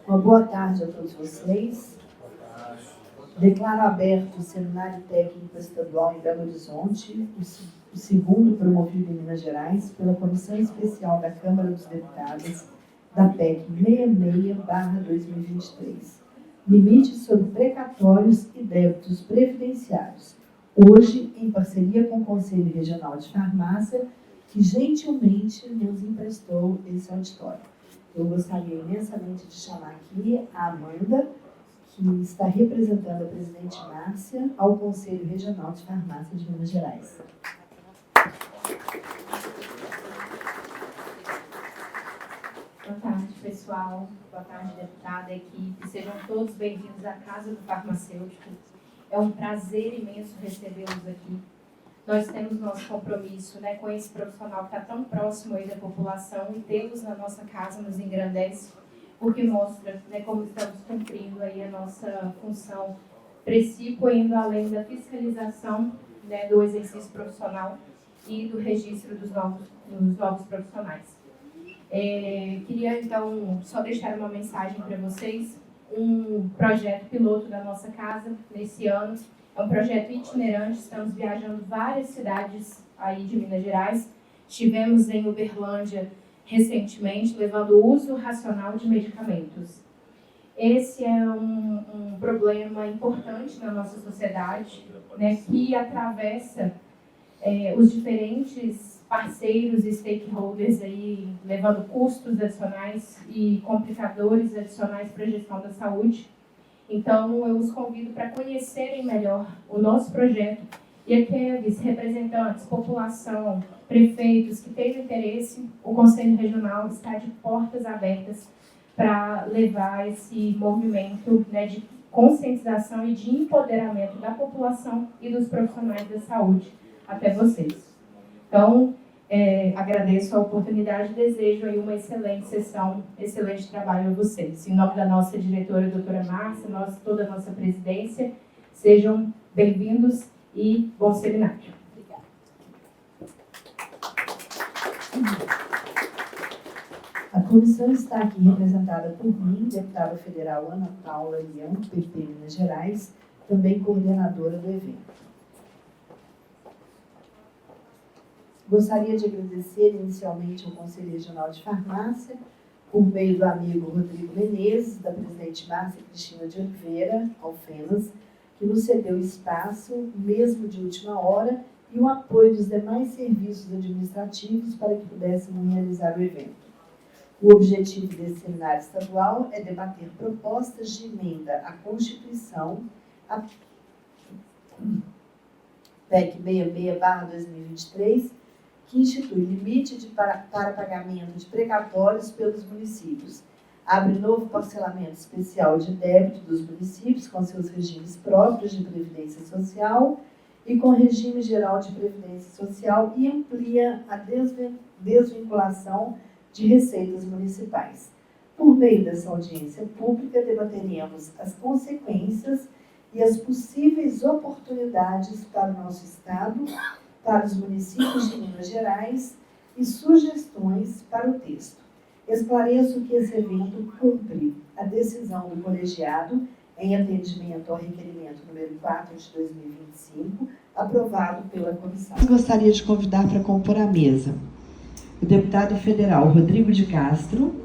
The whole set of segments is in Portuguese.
Uma boa tarde a todos vocês. Declaro aberto o Seminário Técnico Estadual em Belo Horizonte, o segundo promovido em Minas Gerais pela Comissão Especial da Câmara dos Deputados da PEC 66/2023. Limites sobre precatórios e débitos previdenciários. Hoje, em parceria com o Conselho Regional de Farmácia, que gentilmente nos emprestou esse auditório. Eu gostaria imensamente de chamar aqui a Amanda, que está representando a presidente Márcia ao Conselho Regional de Farmácia de Minas Gerais. Boa tarde, pessoal. Boa tarde, deputada, equipe. Sejam todos bem-vindos à Casa do Farmacêutico. É um prazer imenso recebê-los aqui. Nós temos nosso compromisso, com esse profissional que está tão próximo aí da população, e tê-los na nossa casa nos engrandece, porque mostra como estamos cumprindo aí a nossa função precípua, indo além da fiscalização do exercício profissional e do registro dos novos profissionais. Queria, então, só deixar uma mensagem para vocês. Um projeto piloto da nossa casa nesse ano. É um projeto itinerante, estamos viajando várias cidades aí de Minas Gerais. Estivemos em Uberlândia recentemente, levando o uso racional de medicamentos. Esse é um problema importante na nossa sociedade, que atravessa os diferentes parceiros e stakeholders, aí, levando custos adicionais e complicadores adicionais para a gestão da saúde. Então, eu os convido para conhecerem melhor o nosso projeto e aqueles representantes, população, prefeitos que tenham interesse, o Conselho Regional está de portas abertas para levar esse movimento de conscientização e de empoderamento da população e dos profissionais da saúde até vocês. Então, agradeço a oportunidade e desejo aí uma excelente sessão, excelente trabalho a vocês. Em nome da nossa diretora, doutora Márcia, toda a nossa presidência, sejam bem-vindos e bom seminário. Obrigada. A comissão está aqui representada por mim, deputada federal Ana Paula Leão, PP Minas Gerais, também coordenadora do evento. Gostaria de agradecer inicialmente ao Conselho Regional de Farmácia, por meio do amigo Rodrigo Menezes, da presidente Márcia Cristina de Oliveira, Alfenas, que nos cedeu espaço, mesmo de última hora, e o apoio dos demais serviços administrativos para que pudéssemos realizar o evento. O objetivo desse seminário estadual é debater propostas de emenda à Constituição, a PEC 66/2023, que institui limite para pagamento de precatórios pelos municípios. Abre novo parcelamento especial de débito dos municípios com seus regimes próprios de previdência social e com regime geral de previdência social e amplia a desvinculação de receitas municipais. Por meio dessa audiência pública, debateremos as consequências e as possíveis oportunidades para o nosso Estado, para os municípios de Minas Gerais e sugestões para o texto. Esclareço que esse evento cumpre a decisão do colegiado em atendimento ao requerimento número 4 de 2025, aprovado pela comissão. Gostaria de convidar para compor a mesa o deputado federal Rodrigo de Castro,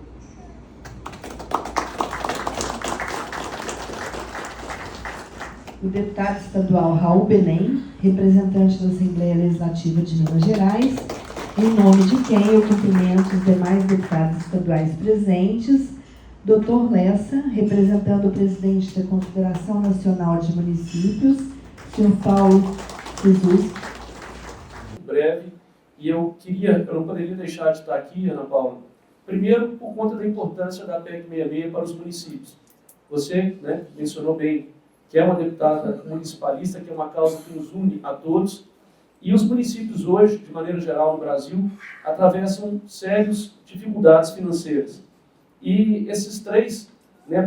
o deputado estadual Raul Belém, representante da Assembleia Legislativa de Minas Gerais, em nome de quem eu cumprimento os demais deputados estaduais presentes, Dr. Lessa, representando o presidente da Confederação Nacional de Municípios, Sr. Paulo Jesus. Breve, e eu não poderia deixar de estar aqui, Ana Paula, primeiro por conta da importância da PEC 66 para os municípios. Você mencionou bem que é uma deputada municipalista, que é uma causa que nos une a todos. E os municípios hoje, de maneira geral no Brasil, atravessam sérias dificuldades financeiras. E esses três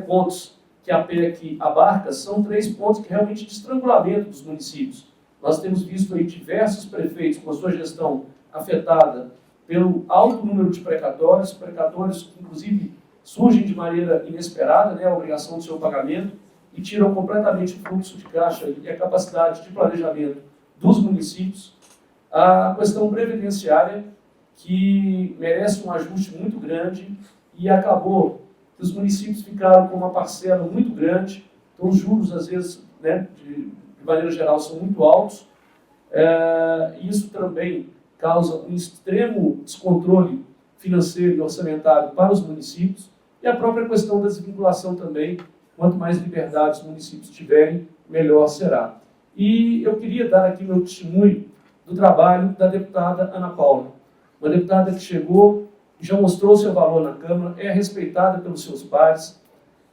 pontos que a PEC abarca são três pontos que realmente de estrangulamento dos municípios. Nós temos visto aí diversos prefeitos com a sua gestão afetada pelo alto número de precatórios, inclusive surgem de maneira inesperada, né, a obrigação do seu pagamento, e tiram completamente o fluxo de caixa e a capacidade de planejamento dos municípios. A questão previdenciária, que merece um ajuste muito grande, e acabou que os municípios ficaram com uma parcela muito grande, então os juros, às vezes, né, de maneira geral, são muito altos. Isso também causa um extremo descontrole financeiro e orçamentário para os municípios, e a própria questão da desvinculação também. Quanto mais liberdade os municípios tiverem, melhor será. E eu queria dar aqui meu testemunho do trabalho da deputada Ana Paula, uma deputada que chegou e já mostrou seu valor na Câmara, é respeitada pelos seus pares,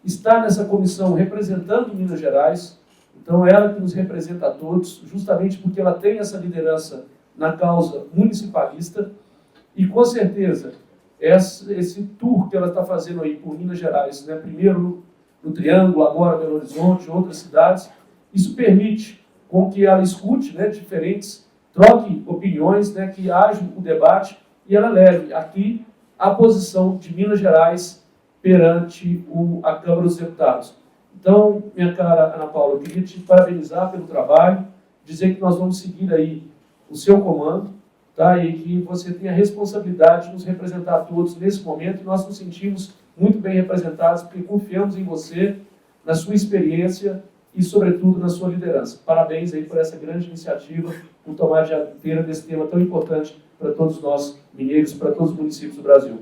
está nessa comissão representando Minas Gerais, então ela que nos representa a todos, justamente porque ela tem essa liderança na causa municipalista, e com certeza esse tour que ela está fazendo aí por Minas Gerais, né, primeiro no Triângulo, agora Belo Horizonte, outras cidades, isso permite com que ela escute, né, diferentes, troque opiniões, né, que haja o debate e ela leve aqui a posição de Minas Gerais perante a Câmara dos Deputados. Então, minha cara Ana Paula, eu queria te parabenizar pelo trabalho, dizer que nós vamos seguir aí o seu comando, tá? E que você tem a responsabilidade de nos representar a todos nesse momento, e nós nos sentimos muito bem representados, porque confiamos em você, na sua experiência e, sobretudo, na sua liderança. Parabéns aí por essa grande iniciativa, por tomar dianteira desse tema tão importante para todos nós mineiros, para todos os municípios do Brasil.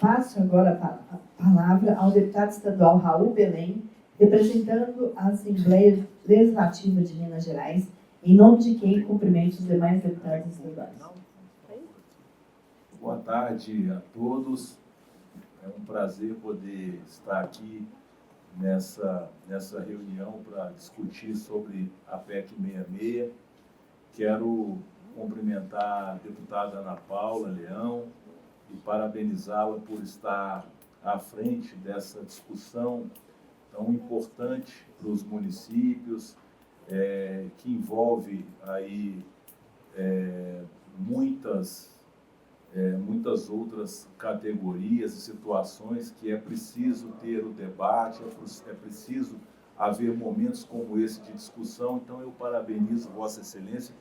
Passo agora a palavra ao deputado estadual Raul Belém, representando a Assembleia Legislativa de Minas Gerais, em nome de quem cumprimento os demais deputados estaduais. Boa tarde a todos. É um prazer poder estar aqui nessa reunião para discutir sobre a PEC 66. Quero cumprimentar a deputada Ana Paula Leão e parabenizá-la por estar à frente dessa discussão tão importante para os municípios, que envolve aí muitas outras categorias e situações que é preciso ter o debate, é preciso haver momentos como esse de discussão. Então, eu parabenizo Vossa Excelência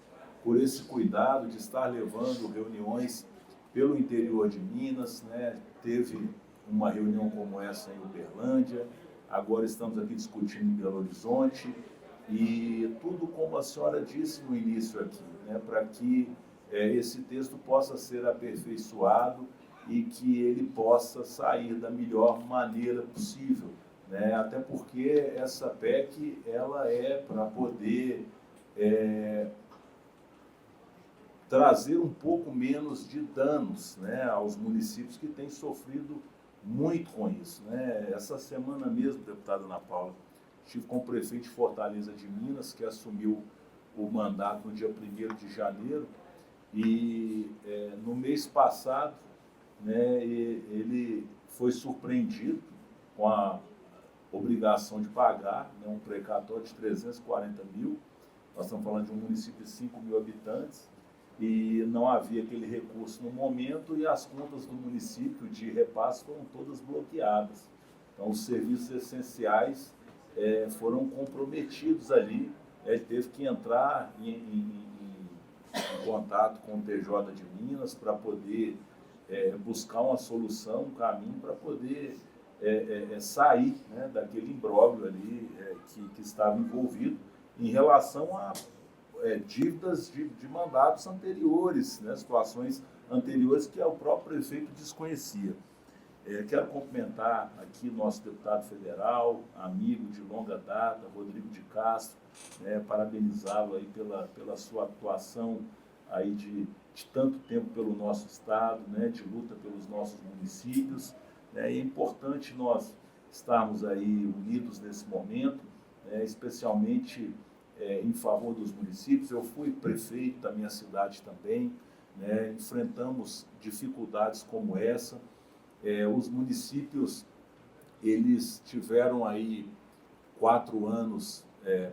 por esse cuidado de estar levando reuniões pelo interior de Minas, né? Teve uma reunião como essa em Uberlândia, agora estamos aqui discutindo em Belo Horizonte, e tudo como a senhora disse no início aqui, né? Para que esse texto possa ser aperfeiçoado e que ele possa sair da melhor maneira possível, né? Até porque essa PEC ela é para poder trazer um pouco menos de danos, né, aos municípios que têm sofrido muito com isso, né? Essa semana mesmo, deputada Ana Paula, estive com o prefeito de Fortaleza de Minas, que assumiu o mandato no dia 1º de janeiro, e no mês passado, né, ele foi surpreendido com a obrigação de pagar, né, um precatório de 340 mil. Nós estamos falando de um município de 5 mil habitantes, e não havia aquele recurso no momento, e as contas do município de repasse foram todas bloqueadas. Então, os serviços essenciais foram comprometidos ali. Ele teve que entrar em contato com o TJ de Minas para poder buscar uma solução, um caminho para poder sair, né, daquele imbróglio ali que estava envolvido em relação a dívidas de mandatos anteriores, né, situações anteriores que o próprio prefeito desconhecia. Quero cumprimentar aqui nosso deputado federal, amigo de longa data, Rodrigo de Castro, parabenizá-lo aí pela sua atuação aí de tanto tempo pelo nosso estado, né, de luta pelos nossos municípios, né, e é importante nós estarmos aí unidos nesse momento, especialmente em favor dos municípios. Eu fui prefeito da minha cidade também, né, enfrentamos dificuldades como essa. Os municípios, eles tiveram aí 4 anos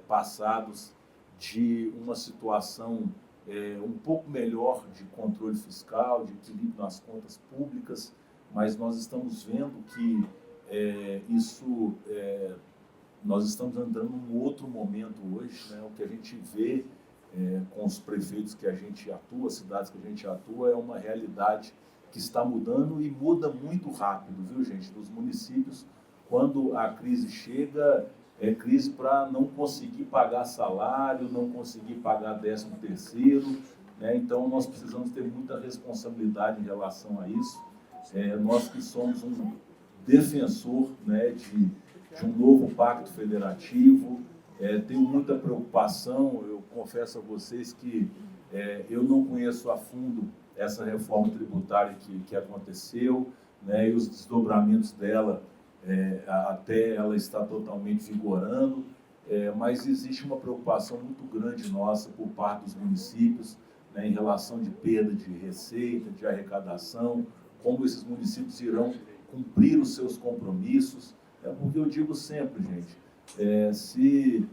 passados de uma situação um pouco melhor de controle fiscal, de equilíbrio nas contas públicas, mas nós estamos vendo que nós estamos andando num outro momento hoje, né? O que a gente vê com os prefeitos que a gente atua, cidades que a gente atua, é uma realidade que está mudando e muda muito rápido, viu, gente? Nos municípios, quando a crise chega, é crise para não conseguir pagar salário, não conseguir pagar 13º, né? Então, nós precisamos ter muita responsabilidade em relação a isso. Nós que somos um defensor, né, de um novo pacto federativo, tenho muita preocupação, eu confesso a vocês que eu não conheço a fundo essa reforma tributária que aconteceu, né, e os desdobramentos dela até ela está totalmente vigorando, mas existe uma preocupação muito grande nossa por parte dos municípios, né, em relação de perda de receita, de arrecadação, como esses municípios irão cumprir os seus compromissos. Porque eu digo sempre, gente, se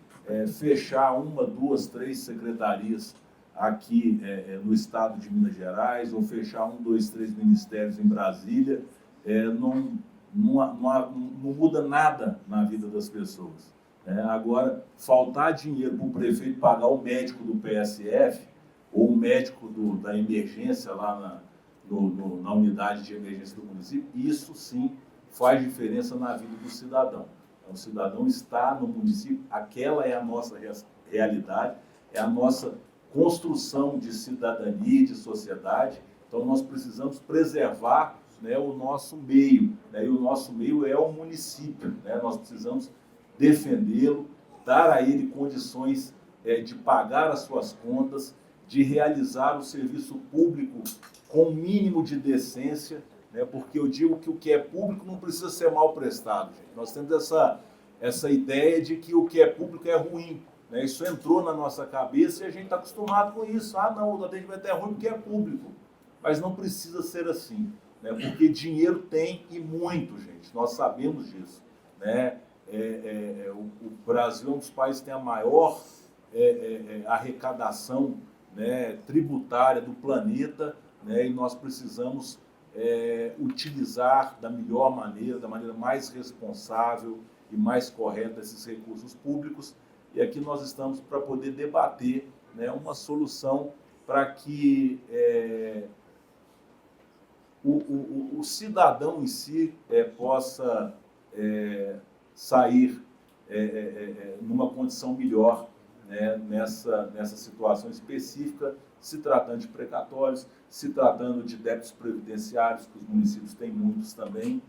fechar 1, 2, 3 secretarias aqui no estado de Minas Gerais, ou fechar 1, 2, 3 ministérios em Brasília, não muda nada na vida das pessoas. Agora, faltar dinheiro para o prefeito pagar o médico do PSF, ou o médico da emergência lá na unidade de emergência do município, isso sim faz diferença na vida do cidadão. O cidadão está no município, aquela é a nossa realidade, é a nossa construção de cidadania e de sociedade. Então, nós precisamos preservar, né, o nosso meio, né, e o nosso meio é o município, né? Nós precisamos defendê-lo, dar a ele condições de pagar as suas contas, de realizar o serviço público com o mínimo de decência, né? Porque eu digo que o que é público não precisa ser mal prestado, gente. Nós temos essa ideia de que o que é público é ruim, né? Isso entrou na nossa cabeça e a gente está acostumado com isso. Não, o atendimento é ruim porque é público. Mas não precisa ser assim, né? Porque dinheiro tem e muito, gente. Nós sabemos disso, né? O Brasil é um dos países que tem a maior arrecadação, né, tributária do planeta, né? E nós precisamos utilizar da melhor maneira, da maneira mais responsável e mais correta esses recursos públicos. E aqui nós estamos para poder debater, né, uma solução para que o cidadão em si possa sair numa condição melhor, né, nessa situação específica, se tratando de precatórios, se tratando de débitos previdenciários, que os municípios têm muitos também.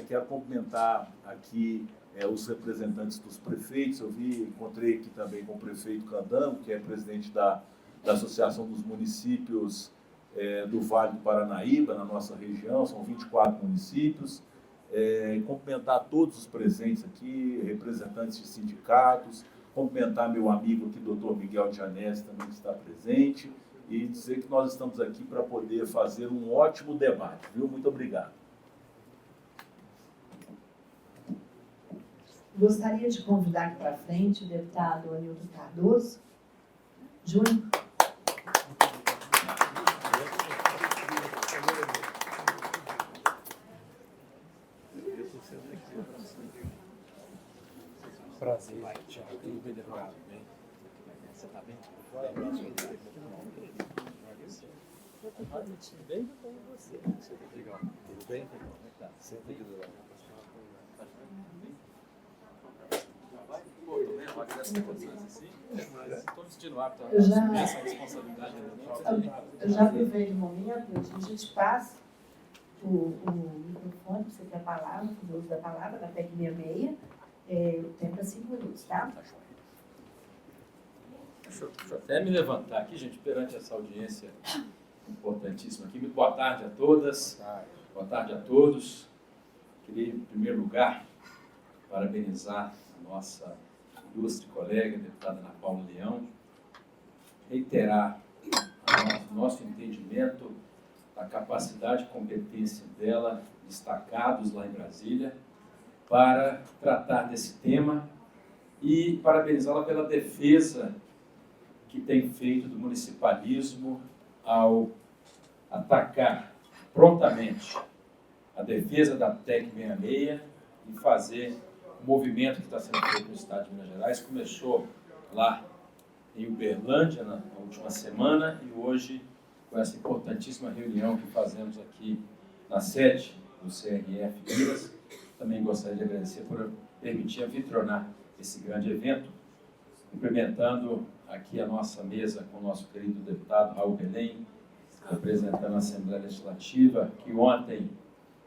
Quero cumprimentar aqui os representantes dos prefeitos. Encontrei aqui também com o prefeito Candango, que é presidente da Associação dos Municípios do Vale do Paranaíba, na nossa região, são 24 municípios. Cumprimentar todos os presentes aqui, representantes de sindicatos, cumprimentar meu amigo aqui, doutor Miguel Gianese, também que está presente, e dizer que nós estamos aqui para poder fazer um ótimo debate, viu? Muito obrigado. Gostaria de convidar aqui para frente o deputado Anildo Cardoso Júnior. Prazer, Tiago. Tudo bem, deputado? Bem? Você está bem? Tudo bem? Como você? Legal. Tudo bem? Como é que tá? Senta aqui do lado. Estou me sentindo apto a assumir essa responsabilidade. Eu já aproveito o momento, a gente passa o microfone, você tem a palavra, o uso da palavra, da PEC 66. O tempo é 5 minutos, tá? Deixa eu até me levantar aqui, gente, perante essa audiência importantíssima aqui. Muito boa tarde a todas, boa tarde a todos. Queria, em primeiro lugar, parabenizar a nossa ilustre colega, a deputada Ana Paula Leão, reiterar o nosso entendimento da capacidade e competência dela, destacados lá em Brasília, para tratar desse tema e parabenizá-la pela defesa que tem feito do municipalismo ao atacar prontamente a defesa da PEC 66 e fazer o movimento que está sendo feito no estado de Minas Gerais. Começou lá em Uberlândia na última semana e hoje com essa importantíssima reunião que fazemos aqui na sede do CRF Minas. Também gostaria de agradecer por permitir anfitrionar esse grande evento, cumprimentando aqui a nossa mesa com o nosso querido deputado Raul Belém, representando a Assembleia Legislativa, que ontem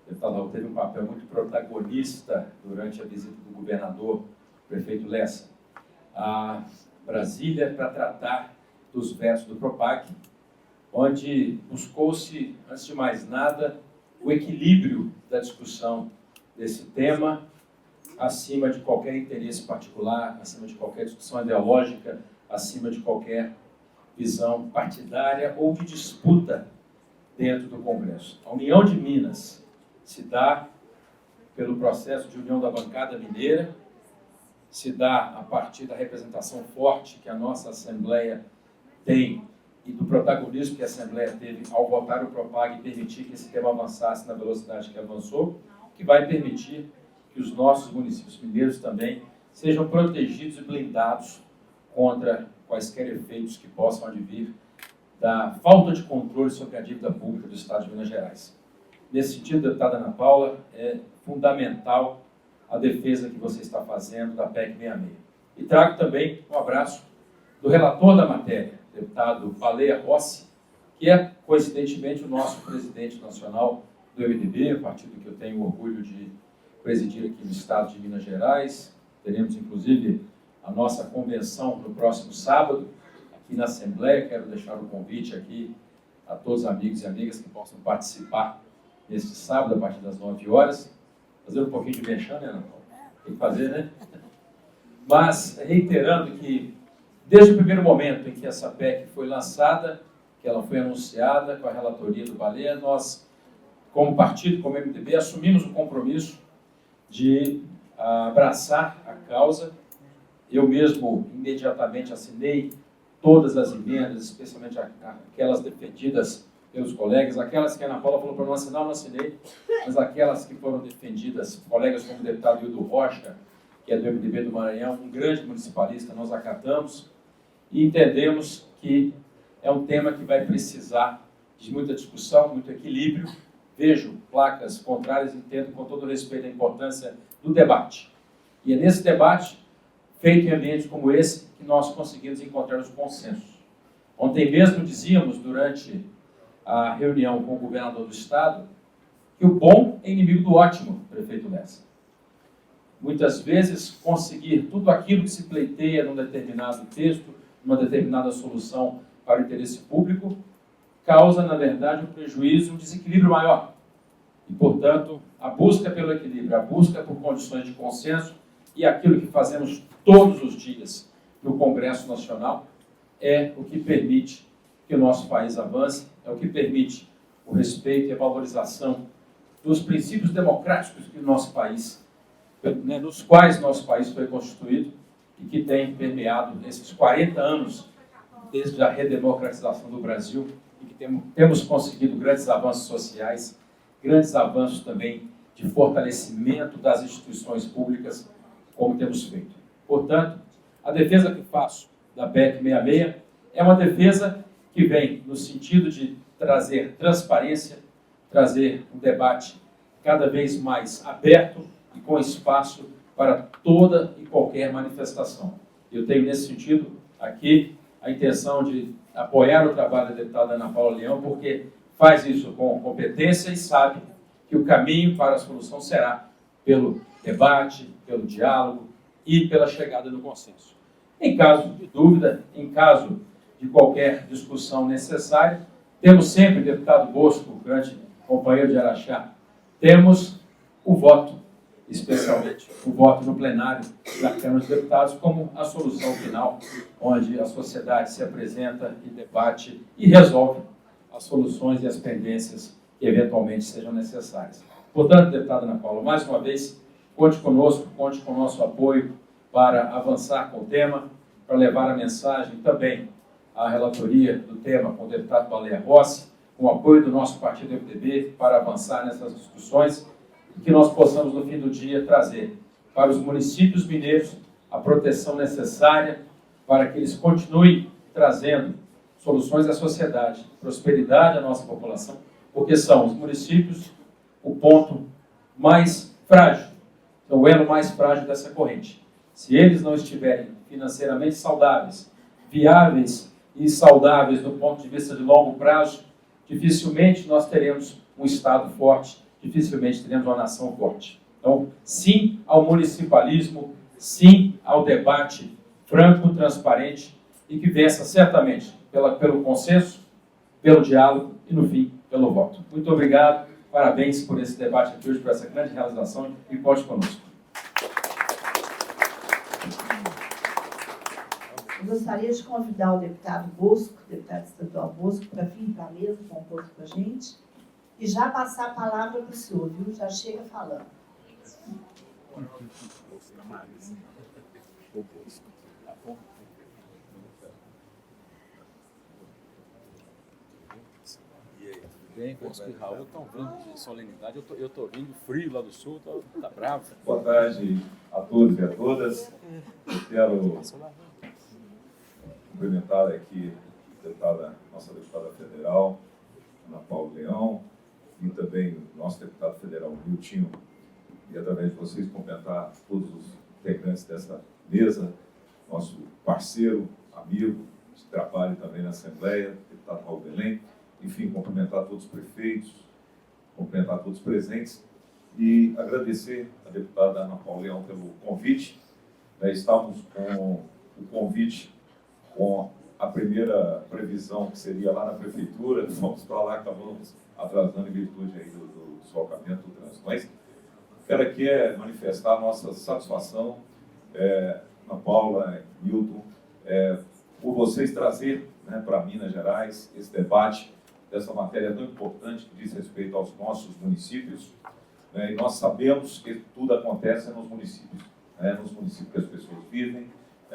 o deputado Raul teve um papel muito protagonista durante a visita do governador, prefeito Lessa, a Brasília para tratar dos vetos do PROPAC, onde buscou-se, antes de mais nada, o equilíbrio da discussão desse tema, acima de qualquer interesse particular, acima de qualquer discussão ideológica, acima de qualquer visão partidária ou de disputa dentro do Congresso. A União de Minas se dá pelo processo de união da bancada mineira, se dá a partir da representação forte que a nossa Assembleia tem e do protagonismo que a Assembleia teve ao votar o PROPAG e permitir que esse tema avançasse na velocidade que avançou, que vai permitir que os nossos municípios mineiros também sejam protegidos e blindados contra quaisquer efeitos que possam advir da falta de controle sobre a dívida pública do Estado de Minas Gerais. Nesse sentido, deputada Ana Paula, é fundamental a defesa que você está fazendo da PEC 66. E trago também um abraço do relator da matéria, deputado Baleia Rossi, que é, coincidentemente, o nosso presidente nacional do MDB, o partido que eu tenho orgulho de presidir aqui no Estado de Minas Gerais. Teremos, inclusive, a nossa convenção no próximo sábado, aqui na Assembleia. Quero deixar o convite aqui a todos os amigos e amigas que possam participar neste sábado, a partir das 9 horas. Fazer um pouquinho de mexão, né, Ana Paula? Tem que fazer, né? Mas, reiterando que, desde o primeiro momento em que essa PEC foi lançada, que ela foi anunciada com a relatoria do Baleia, nós, como partido, como MDB, assumimos o compromisso de abraçar a causa. Eu mesmo, imediatamente, assinei todas as emendas, especialmente aquelas defendidas pelos colegas, aquelas que a Ana Paula falou para não assinar, eu não assinei, mas aquelas que foram defendidas, colegas como o deputado Hildo Rocha, que é do MDB do Maranhão, um grande municipalista, nós acatamos e entendemos que é um tema que vai precisar de muita discussão, muito equilíbrio. Vejo placas contrárias e entendo com todo respeito a importância do debate. E é nesse debate, feito em ambientes como esse, que nós conseguimos encontrar os consensos. Ontem mesmo dizíamos, durante a reunião com o governador do Estado, que o bom é inimigo do ótimo, prefeito Lessa. Muitas vezes, conseguir tudo aquilo que se pleiteia num determinado texto, numa determinada solução para o interesse público, causa, na verdade, um prejuízo, um desequilíbrio maior. E, portanto, a busca pelo equilíbrio, a busca por condições de consenso e aquilo que fazemos todos os dias no Congresso Nacional é o que permite que o nosso país avance, é o que permite o respeito e a valorização dos princípios democráticos que o nosso país, nos quais nosso país foi constituído e que tem permeado esses 40 anos desde a redemocratização do Brasil e que temos conseguido grandes avanços sociais, grandes avanços também de fortalecimento das instituições públicas, como temos feito. Portanto, a defesa que faço da PEC 66 é uma defesa que vem no sentido de trazer transparência, trazer um debate cada vez mais aberto e com espaço para toda e qualquer manifestação. Eu tenho, nesse sentido, aqui a intenção de apoiar o trabalho da deputada Ana Paula Leão, porque faz isso com competência e sabe que o caminho para a solução será pelo debate, pelo diálogo e pela chegada do consenso. Em caso de dúvida, em caso de qualquer discussão necessária, temos sempre, deputado Bosco, grande companheiro de Araxá, temos o voto, especialmente o voto no plenário da Câmara dos Deputados, como a solução final, onde a sociedade se apresenta e debate e resolve as soluções e as pendências que eventualmente sejam necessárias. Portanto, deputada Ana Paula, mais uma vez, conte conosco, conte com o nosso apoio para avançar com o tema, para levar a mensagem também a relatoria do tema com o deputado Baleia Rossi, com o apoio do nosso partido MDB, para avançar nessas discussões e que nós possamos, no fim do dia, trazer para os municípios mineiros a proteção necessária para que eles continuem trazendo soluções à sociedade, prosperidade à nossa população, porque são os municípios o ponto mais frágil, o elo mais frágil dessa corrente. Se eles não estiverem financeiramente saudáveis, viáveis e saudáveis do ponto de vista de longo prazo, dificilmente nós teremos um Estado forte, dificilmente teremos uma nação forte. Então, sim ao municipalismo, sim ao debate franco, transparente e que vença certamente pelo consenso, pelo diálogo e, no fim, pelo voto. Muito obrigado, parabéns por esse debate aqui hoje, por essa grande realização e conte conosco. Eu gostaria de convidar o deputado Bosco, deputado estadual Bosco, para vir para a mesa, compor com a gente, e já passar a palavra para o senhor, viu? Já chega falando. Bem, Bosco e Raul estão vindo de solenidade, eu estou vindo frio lá do sul, tá bravo. Boa tarde a todos e a todas. Eu quero cumprimentar aqui nossa deputada federal, Ana Paula Leão, e também o nosso deputado federal, Miltinho, e através de vocês cumprimentar todos os integrantes dessa mesa, nosso parceiro, amigo de trabalho também na Assembleia, deputado Raul Belém, enfim, cumprimentar todos os prefeitos, cumprimentar todos os presentes e agradecer a deputada Ana Paula Leão pelo convite. Estamos com o convite com a primeira previsão, que seria lá na prefeitura, vamos para lá, que estávamos atrasando em virtude aí do deslocamento do trânsito. Mas quero aqui manifestar a nossa satisfação, Ana Paula, Milton, por vocês trazer para Minas Gerais esse debate dessa matéria tão importante que diz respeito aos nossos municípios. E nós sabemos que tudo acontece nos municípios. Nos municípios que as pessoas vivem,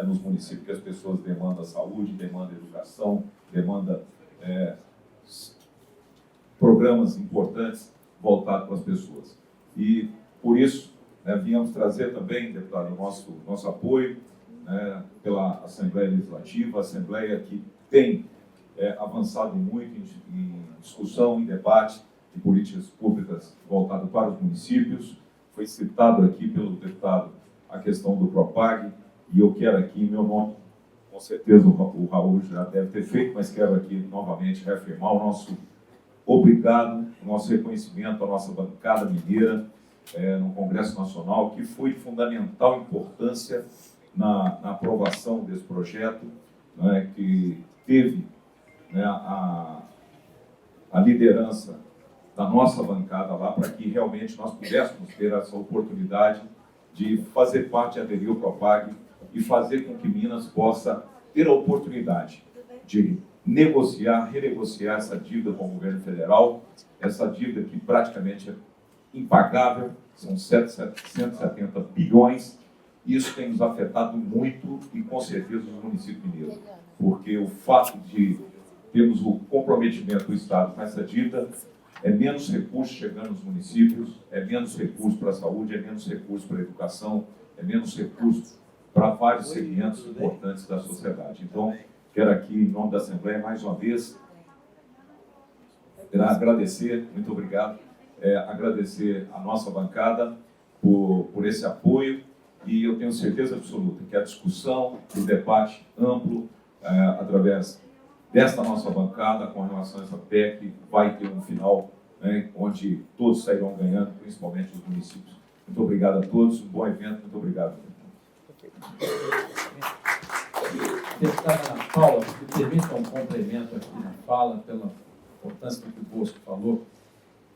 nos municípios que as pessoas demandam saúde, demandam educação, demandam programas importantes voltados para as pessoas. E, por isso, viemos trazer também, deputado, o nosso apoio pela Assembleia Legislativa, a Assembleia que tem avançado muito em discussão, em debate de políticas públicas voltado para os municípios. Foi citado aqui pelo deputado a questão do Propag, e eu quero aqui, em meu nome, com certeza o Raul já deve ter feito, mas quero aqui novamente reafirmar o nosso obrigado, o nosso reconhecimento à nossa bancada mineira no Congresso Nacional, que foi de fundamental importância na aprovação desse projeto, que teve a liderança da nossa bancada lá para que realmente nós pudéssemos ter essa oportunidade de fazer parte e aderir ao Propag e fazer com que Minas possa ter a oportunidade de renegociar essa dívida com o governo federal, essa dívida que praticamente é impagável, são 170 bilhões. Isso tem nos afetado muito e com certeza os municípios mineiros, porque o fato de termos o comprometimento do Estado com essa dívida é menos recursos chegando nos municípios, é menos recursos para a saúde, é menos recursos para a educação, é menos recursos para vários segmentos importantes da sociedade. Então, quero aqui, em nome da Assembleia, mais uma vez, agradecer, muito obrigado, agradecer a nossa bancada por esse apoio, e eu tenho certeza absoluta que a discussão, o debate amplo, através desta nossa bancada com relação a essa PEC, vai ter um final onde todos sairão ganhando, principalmente os municípios. Muito obrigado a todos, um bom evento, muito obrigado. Deputada Ana Paula, me permita um complemento aqui na fala, pela importância do que o Bosco falou.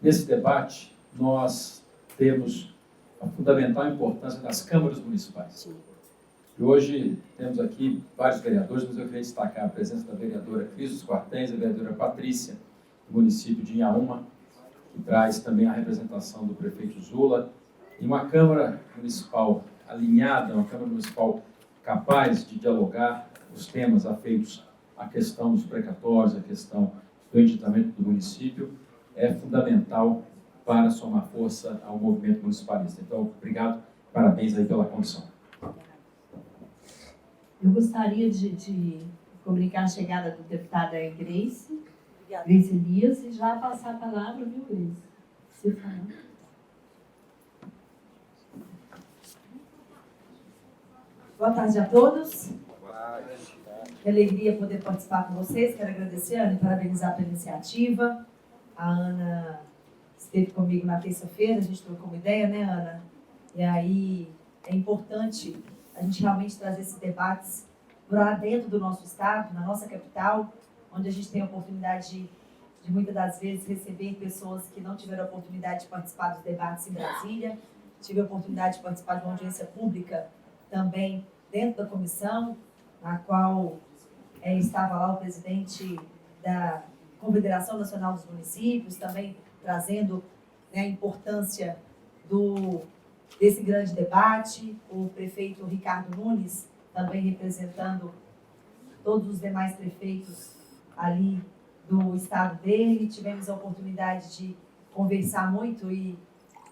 Nesse debate, nós temos a fundamental importância das câmaras municipais. E hoje temos aqui vários vereadores, mas eu queria destacar a presença da vereadora Cris dos Quartéis, a vereadora Patrícia, do município de Inhaúma, que traz também a representação do prefeito Zula, e uma Câmara Municipal alinhada, uma Câmara Municipal capaz de dialogar os temas afeitos a questão dos precatórios, a questão do endividamento do município, é fundamental para somar força ao movimento municipalista. Então, obrigado, parabéns aí pela condição. Eu gostaria de comunicar a chegada do deputado Grace Elias, e já passar a palavra, viu, Grace? Você fala. Boa tarde a todos. Que alegria poder participar com vocês. Quero agradecer, Ana, e parabenizar pela iniciativa. A Ana esteve comigo na terça-feira, a gente trocou uma ideia, né, Ana? E aí é importante a gente realmente trazer esses debates para dentro do nosso estado, na nossa capital, onde a gente tem a oportunidade de muitas das vezes receber pessoas que não tiveram a oportunidade de participar dos debates em Brasília. Tive a oportunidade de participar de uma audiência pública também dentro da comissão, na qual estava lá o presidente da Confederação Nacional dos Municípios, também trazendo, né, a importância desse grande debate, o prefeito Ricardo Nunes também representando todos os demais prefeitos ali do estado dele. Tivemos a oportunidade de conversar muito, e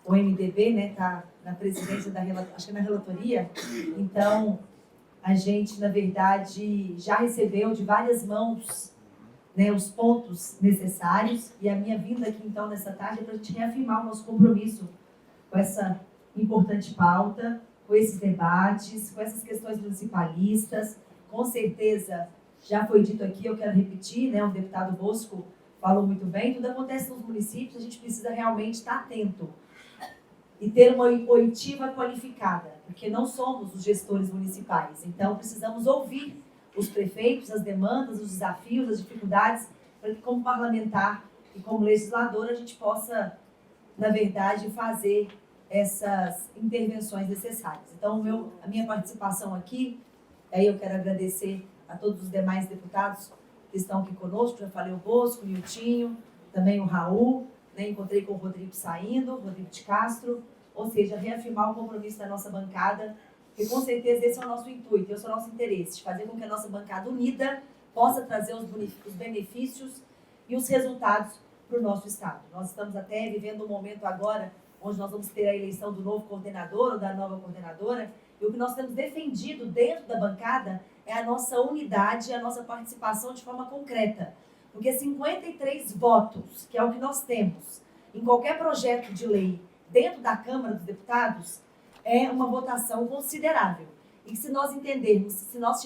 o MDB, né, está na presidência acho que na relatoria. Então, a gente, na verdade, já recebeu de várias mãos, né, os pontos necessários, e a minha vinda aqui, então, nessa tarde, é para a gente reafirmar o nosso compromisso com essa importante pauta, com esses debates, com essas questões municipalistas. Com certeza, já foi dito aqui, eu quero repetir, né, o deputado Bosco falou muito bem, tudo acontece nos municípios, a gente precisa realmente estar atento e ter uma oitiva qualificada, porque não somos os gestores municipais, então precisamos ouvir os prefeitos, as demandas, os desafios, as dificuldades, para que como parlamentar e como legislador a gente possa, na verdade, fazer essas intervenções necessárias. Então, a minha participação aqui, aí eu quero agradecer a todos os demais deputados que estão aqui conosco, já falei o Bosco, o Niltinho, também o Raul, né, encontrei com o Rodrigo saindo, Rodrigo de Castro, ou seja, reafirmar o compromisso da nossa bancada, porque com certeza esse é o nosso intuito, esse é o nosso interesse, de fazer com que a nossa bancada unida possa trazer os benefícios e os resultados para o nosso Estado. Nós estamos até vivendo um momento agora onde nós vamos ter a eleição do novo coordenador ou da nova coordenadora, e o que nós temos defendido dentro da bancada é a nossa unidade e a nossa participação de forma concreta. Porque 53 votos, que é o que nós temos em qualquer projeto de lei dentro da Câmara dos Deputados, é uma votação considerável. E se nós entendermos, se nós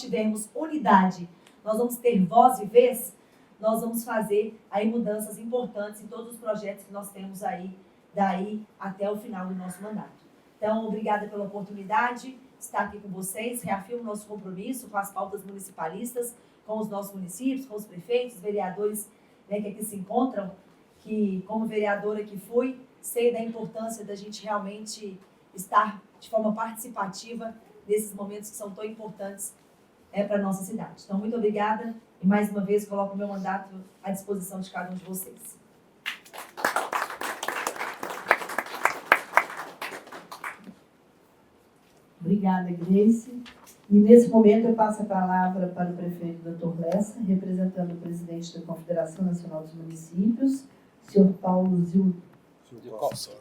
tivermos unidade, nós vamos ter voz e vez, nós vamos fazer aí mudanças importantes em todos os projetos que nós temos aí, daí até o final do nosso mandato. Então, obrigada pela oportunidade de estar aqui com vocês, reafirmo nosso compromisso com as pautas municipalistas, com os nossos municípios, com os prefeitos, vereadores, né, que aqui se encontram, que como vereadora que fui, sei da importância da gente realmente estar de forma participativa nesses momentos que são tão importantes para a nossa cidade. Então, muito obrigada e mais uma vez coloco o meu mandato à disposição de cada um de vocês. Obrigada, Grace. E nesse momento eu passo a palavra para o prefeito Dr. Lessa, representando o presidente da Confederação Nacional dos Municípios, senhor Paulo Zilkowski.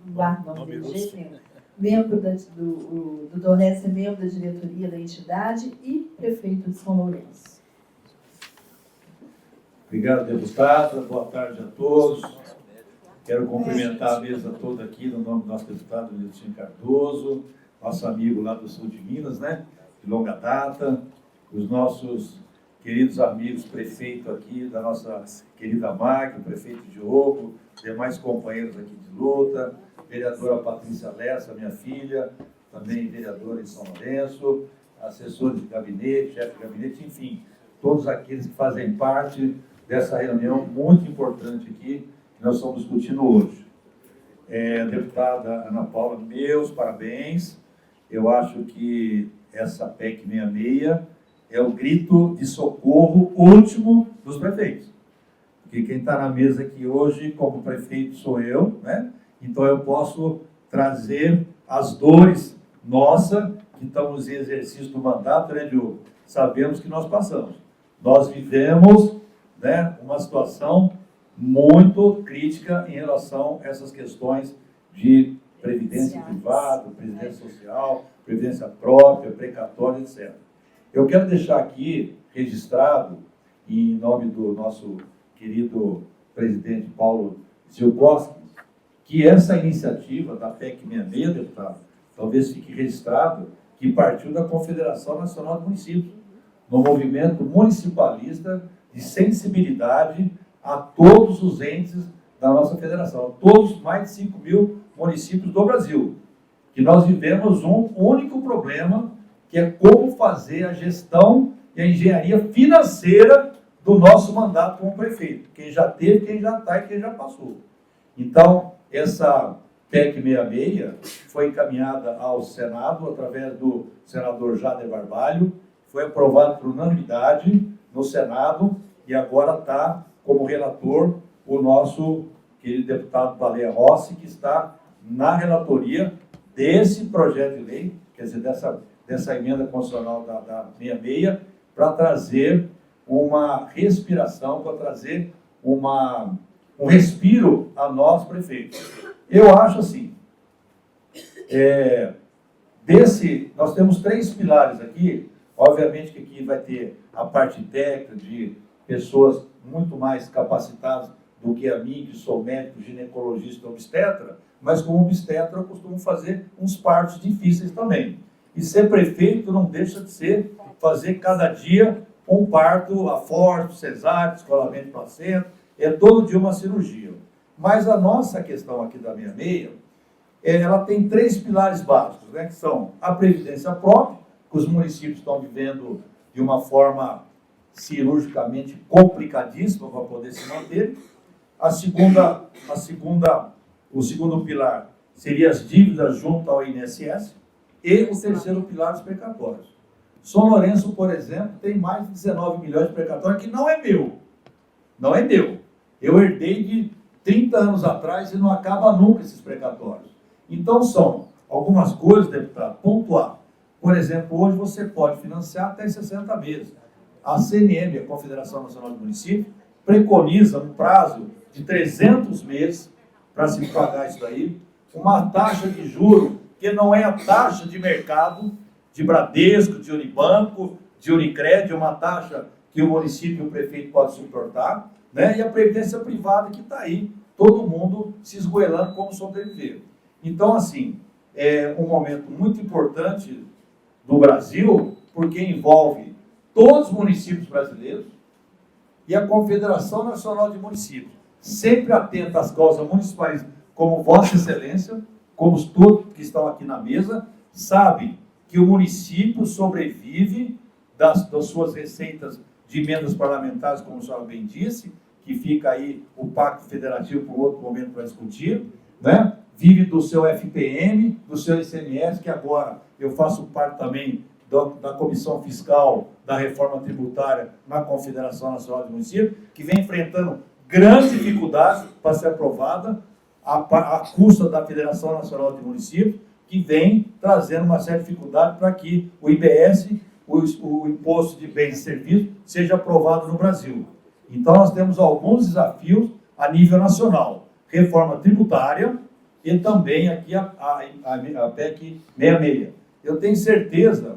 Não guardo o nome dele de jeito nenhum. Membro do Dr. Lessa é membro da diretoria da entidade e prefeito de São Lourenço. Obrigado, deputada. Boa tarde a todos. Quero cumprimentar a mesa toda aqui no nome do nosso deputado Niltinho Cardoso, nosso amigo lá do sul de Minas, né, de longa data, os nossos queridos amigos prefeito aqui da nossa querida Magno, prefeito Diogo, demais companheiros aqui de luta, vereadora Patrícia Lessa, minha filha, também vereadora em São Lourenço, assessores de gabinete, chefe de gabinete, enfim, todos aqueles que fazem parte dessa reunião muito importante aqui que nós estamos discutindo hoje. Deputada Ana Paula, meus parabéns. Eu acho que essa PEC 66 é o grito de socorro último dos prefeitos. Porque quem está na mesa aqui hoje, como prefeito, sou eu, né? Então eu posso trazer as dores nossas, que estamos em exercício do mandato, né, Diogo? sabemos que nós passamos. Nós vivemos, né, uma situação muito crítica em relação a essas questões de previdência privada, previdência social, previdência própria, precatória, etc. Eu quero deixar aqui registrado, em nome do nosso querido presidente Paulo Zielkowski, que essa iniciativa da PEC 66, deputado, talvez fique registrado, que partiu da Confederação Nacional de Municípios, no movimento municipalista de sensibilidade a todos os entes da nossa federação, a todos mais de 5 mil municípios do Brasil, que nós vivemos um único problema, que é como fazer a gestão e a engenharia financeira do nosso mandato como prefeito, quem já teve, quem já está e quem já passou. Então, essa PEC 66 foi encaminhada ao Senado através do senador Jader Barbalho, foi aprovado por unanimidade no Senado e agora está como relator o nosso querido deputado Baleia Rossi, que está na relatoria desse projeto de lei, quer dizer, dessa emenda constitucional da 66, para trazer uma respiração, para trazer um respiro a nós, prefeitos. Eu acho assim, nós temos 3 pilares aqui, obviamente que aqui vai ter a parte técnica de pessoas muito mais capacitadas do que a mim, que sou médico, ginecologista, obstetra, mas como obstetra eu costumo fazer uns partos difíceis também. E ser prefeito não deixa de ser fazer cada dia um parto a forceps, cesárea, descolamento de placenta, é todo dia uma cirurgia. Mas a nossa questão aqui da 66, ela tem 3 pilares básicos, né, que são a previdência própria, que os municípios estão vivendo de uma forma cirurgicamente complicadíssima para poder se manter. O segundo pilar seria as dívidas junto ao INSS e o terceiro pilar, os precatórios. São Lourenço, por exemplo, tem mais de 19 milhões de precatórios, que não é meu. Não é meu. Eu herdei de 30 anos atrás e não acaba nunca esses precatórios. Então são algumas coisas, deputado, pontuar. Por exemplo, hoje você pode financiar até 60 meses. A CNM, a Confederação Nacional de Municípios, preconiza um prazo de 300 meses para se pagar isso daí, uma taxa de juros que não é a taxa de mercado de Bradesco, de Unibanco, de Unicred, uma taxa que o município e o prefeito podem suportar, né? E a previdência privada que está aí, todo mundo se esgoelando como sobreviver. Então, assim, é um momento muito importante do Brasil, porque envolve todos os municípios brasileiros e a Confederação Nacional de Municípios, sempre atenta às causas municipais, como Vossa Excelência, como todos que estão aqui na mesa, sabem que o município sobrevive das suas receitas de emendas parlamentares, como o senhor bem disse, que fica aí o Pacto Federativo por outro momento para discutir, né? Vive do seu FPM, do seu ICMS, que agora eu faço parte também da Comissão Fiscal da Reforma Tributária na Confederação Nacional de Municípios, que vem enfrentando grandes dificuldades para ser aprovada, a custa da Federação Nacional de Municípios, que vem trazendo uma certa dificuldade para que o IBS, o Imposto de Bens e Serviços, seja aprovado no Brasil. Então, nós temos alguns desafios a nível nacional. Reforma tributária e também aqui a PEC 66. Eu tenho certeza,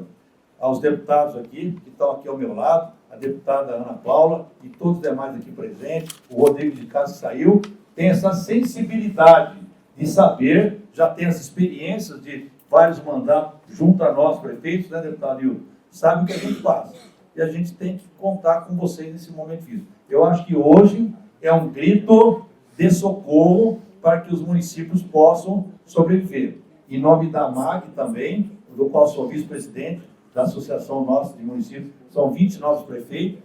aos deputados aqui, que estão aqui ao meu lado, a deputada Ana Paula e todos os demais aqui presentes, o Rodrigo de Castro saiu, tem essa sensibilidade de saber, já tem as experiências de vários mandatos junto a nós, prefeitos, né, deputado Nildo? Sabe o que a gente faz. E a gente tem que contar com vocês nesse momento difícil. Eu acho que hoje é um grito de socorro para que os municípios possam sobreviver. Em nome da MAG também, do qual sou vice-presidente da Associação Nossa de Municípios, são 29 prefeitos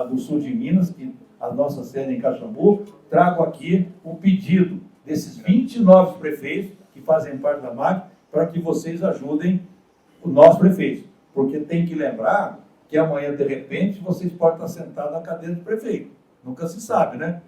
do sul de Minas, que a nossa sede é em Caxambu, trago aqui um pedido desses 29 prefeitos que fazem parte da MAG, para que vocês ajudem o nosso prefeito. Porque tem que lembrar que amanhã, de repente, vocês podem estar sentados na cadeira de prefeito. Nunca se sabe, né?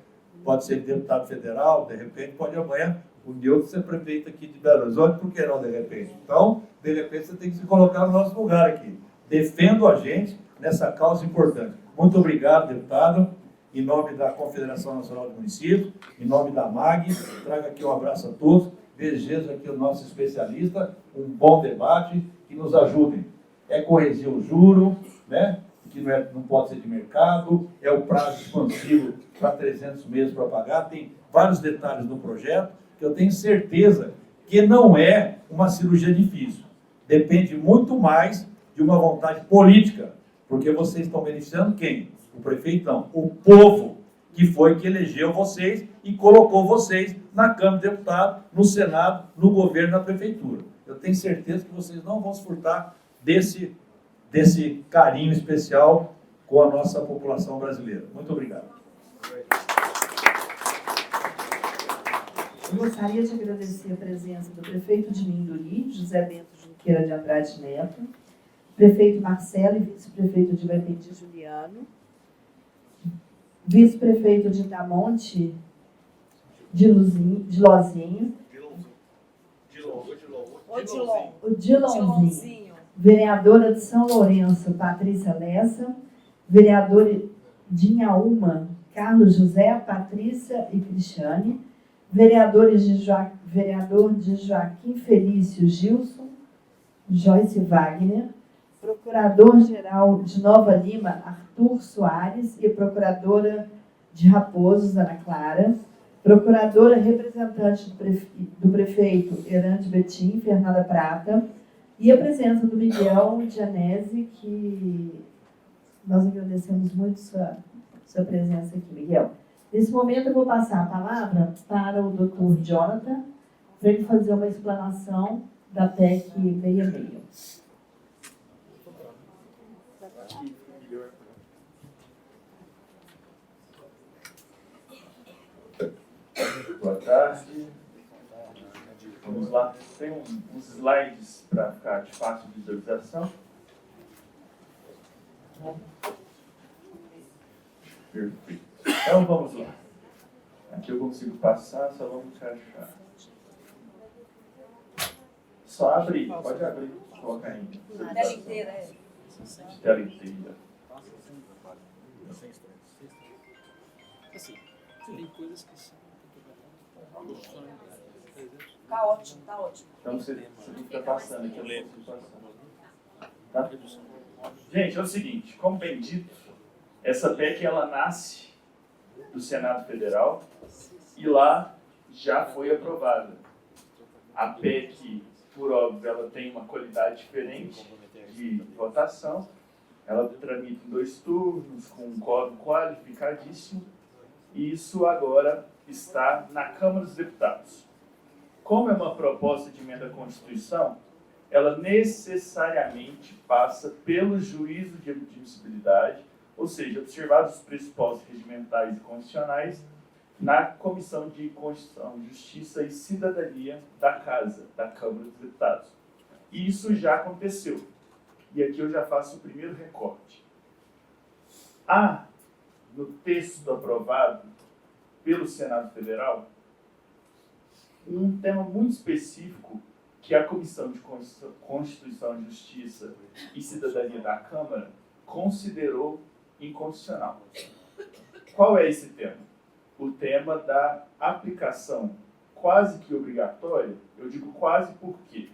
Pode ser deputado federal, de repente, pode amanhã o Nildo ser prefeito aqui de Belo Horizonte, por que não, de repente? Então, de repente, você tem que se colocar no nosso lugar aqui. Defendo a gente nessa causa importante. Muito obrigado, deputado. Em nome da Confederação Nacional de Municípios, em nome da MAG, trago aqui um abraço a todos. Desejo aqui o nosso especialista um bom debate, que nos ajudem. É corrigir o juro, né? Que não pode ser de mercado, é o prazo expansivo para 300 meses para pagar, tem vários detalhes no projeto, que eu tenho certeza que não é uma cirurgia difícil. Depende muito mais de uma vontade política, porque vocês estão beneficiando quem? O prefeito não, o povo, que foi que elegeu vocês e colocou vocês na Câmara de Deputados, no Senado, no governo, na prefeitura. Eu tenho certeza que vocês não vão se furtar desse carinho especial com a nossa população brasileira. Muito obrigado. Eu gostaria de agradecer a presença do prefeito de Minduri, José Bento Junqueira de Andrade Neto, prefeito Marcelo e vice-prefeito de Benedetti Juliano, vice-prefeito de Itamonte de Lozinho, o Dilonzinho, vereadora de São Lourenço, Patrícia Lessa, vereador de Inhaúma, Carlos José, Patrícia e Cristiane, vereador de Joaquim Felício, Gilson, Joyce Wagner, procurador-geral de Nova Lima, Arthur Soares, e procuradora de Raposos, Ana Clara, procuradora representante do prefeito Erande Betim, Fernanda Prata, e a presença do Miguel Gianese, que nós agradecemos muito sua presença aqui, Miguel. Nesse momento, eu vou passar a palavra para o Dr. Jonathan, para ele fazer uma explanação da PEC 66. Boa tarde. Vamos lá. Tem uns slides para ficar de fácil visualização. Perfeito. Então vamos lá. Aqui eu consigo passar, só vamos encaixar. Só abre, pode abrir, colocar aí. Tela inteira, é. Tela inteira. Tem coisas que são. Tá ótimo, tá ótimo. Então você tem que ficar passando aqui, eu consigo passar. Tá? Gente, é o seguinte, como bem dito, essa PEC ela nasce do Senado Federal e lá já foi aprovada. A PEC, por óbvio, ela tem uma qualidade diferente de votação. Ela tramita em 2 turnos, com um quórum qualificadíssimo, e isso agora está na Câmara dos Deputados. Como é uma proposta de emenda à Constituição, ela necessariamente passa pelo juízo de admissibilidade, ou seja, observados os pressupostos regimentais e constitucionais, na Comissão de Constituição, Justiça e Cidadania da Casa, da Câmara dos Deputados. E isso já aconteceu. E aqui eu já faço o primeiro recorte. Há, no texto aprovado pelo Senado Federal, um tema muito específico que a Comissão de Constituição, Justiça e Cidadania da Câmara considerou inconstitucional. Qual é esse tema? O tema da aplicação quase que obrigatória. Eu digo quase porque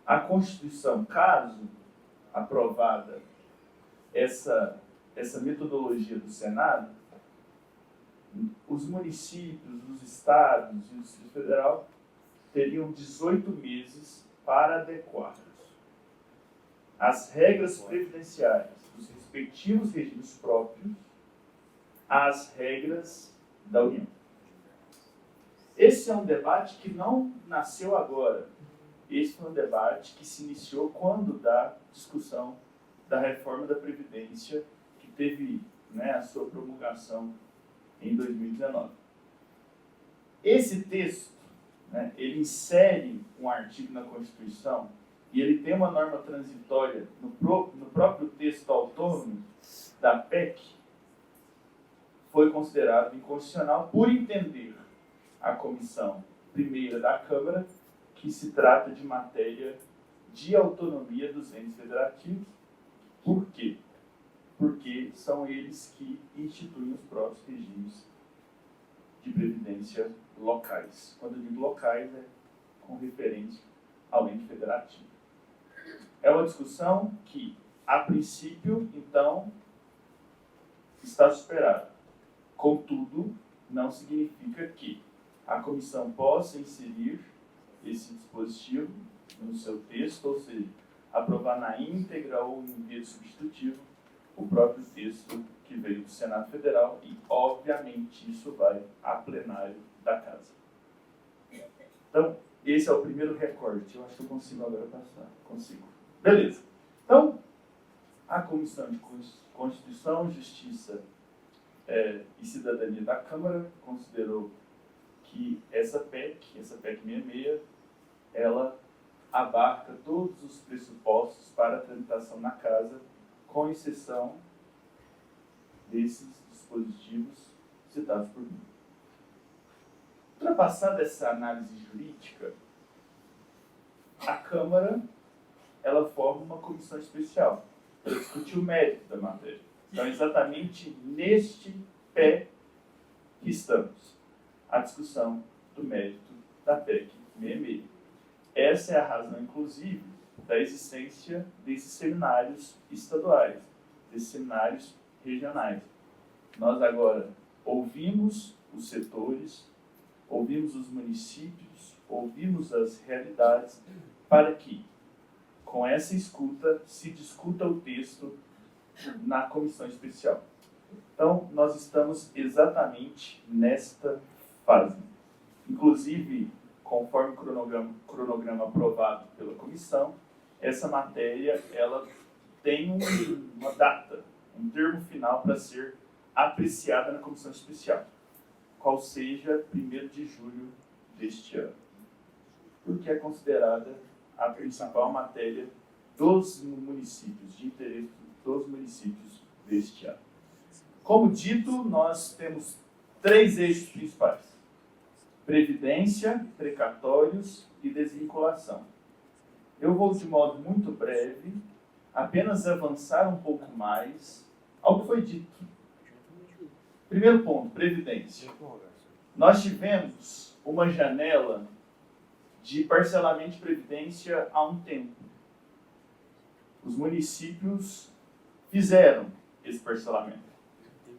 a Constituição, caso aprovada essa metodologia do Senado, os municípios, os estados e o Distrito Federal teriam 18 meses para adequar as regras previdenciárias dos respectivos regimes próprios às regras da União. Esse é um debate que não nasceu agora. Esse foi um debate que se iniciou quando da discussão da reforma da Previdência, que teve, a sua promulgação em 2019. Esse texto, ele insere um artigo na Constituição e ele tem uma norma transitória no próprio texto autônomo da PEC, foi considerado inconstitucional por entender a Comissão Primeira da Câmara que se trata de matéria de autonomia dos entes federativos. Por quê? porque são eles que instituem os próprios regimes de previdência locais. Quando eu digo locais, é com referência ao ente federativo. É uma discussão que, a princípio, então, está superada. Contudo, não significa que a comissão possa inserir esse dispositivo no seu texto, ou seja, aprovar na íntegra ou em via de substitutivo o próprio texto que veio do Senado Federal e, obviamente, isso vai a plenário da Casa. Então, esse é o primeiro recorte. Eu acho que eu consigo agora passar. Consigo. Beleza. Então, a Comissão de Constituição, Justiça e Cidadania da Câmara considerou que essa PEC 66, ela abarca todos os pressupostos para a tramitação na Casa, com exceção desses dispositivos citados por mim. Ultrapassada essa análise jurídica, a Câmara ela forma uma comissão especial para discutir o mérito da matéria. Então, é exatamente neste pé que estamos, a discussão do mérito da PEC 66. Essa é a razão, inclusive, da existência desses seminários estaduais, desses seminários regionais. Nós agora ouvimos os setores, ouvimos os municípios, ouvimos as realidades, para que, com essa escuta, se discuta o texto na comissão especial. Então, nós estamos exatamente nesta fase. Inclusive, conforme o cronograma aprovado pela comissão, essa matéria ela tem uma data, um termo final para ser apreciada na comissão especial, qual seja 1º de julho deste ano, porque é considerada a principal matéria dos municípios, de interesse dos municípios deste ano. Como dito, nós temos 3 eixos principais: previdência, precatórios e desvinculação. Eu vou, de modo muito breve, apenas avançar um pouco mais ao que foi dito. Primeiro ponto, previdência. Nós tivemos uma janela de parcelamento de previdência há um tempo. Os municípios fizeram esse parcelamento.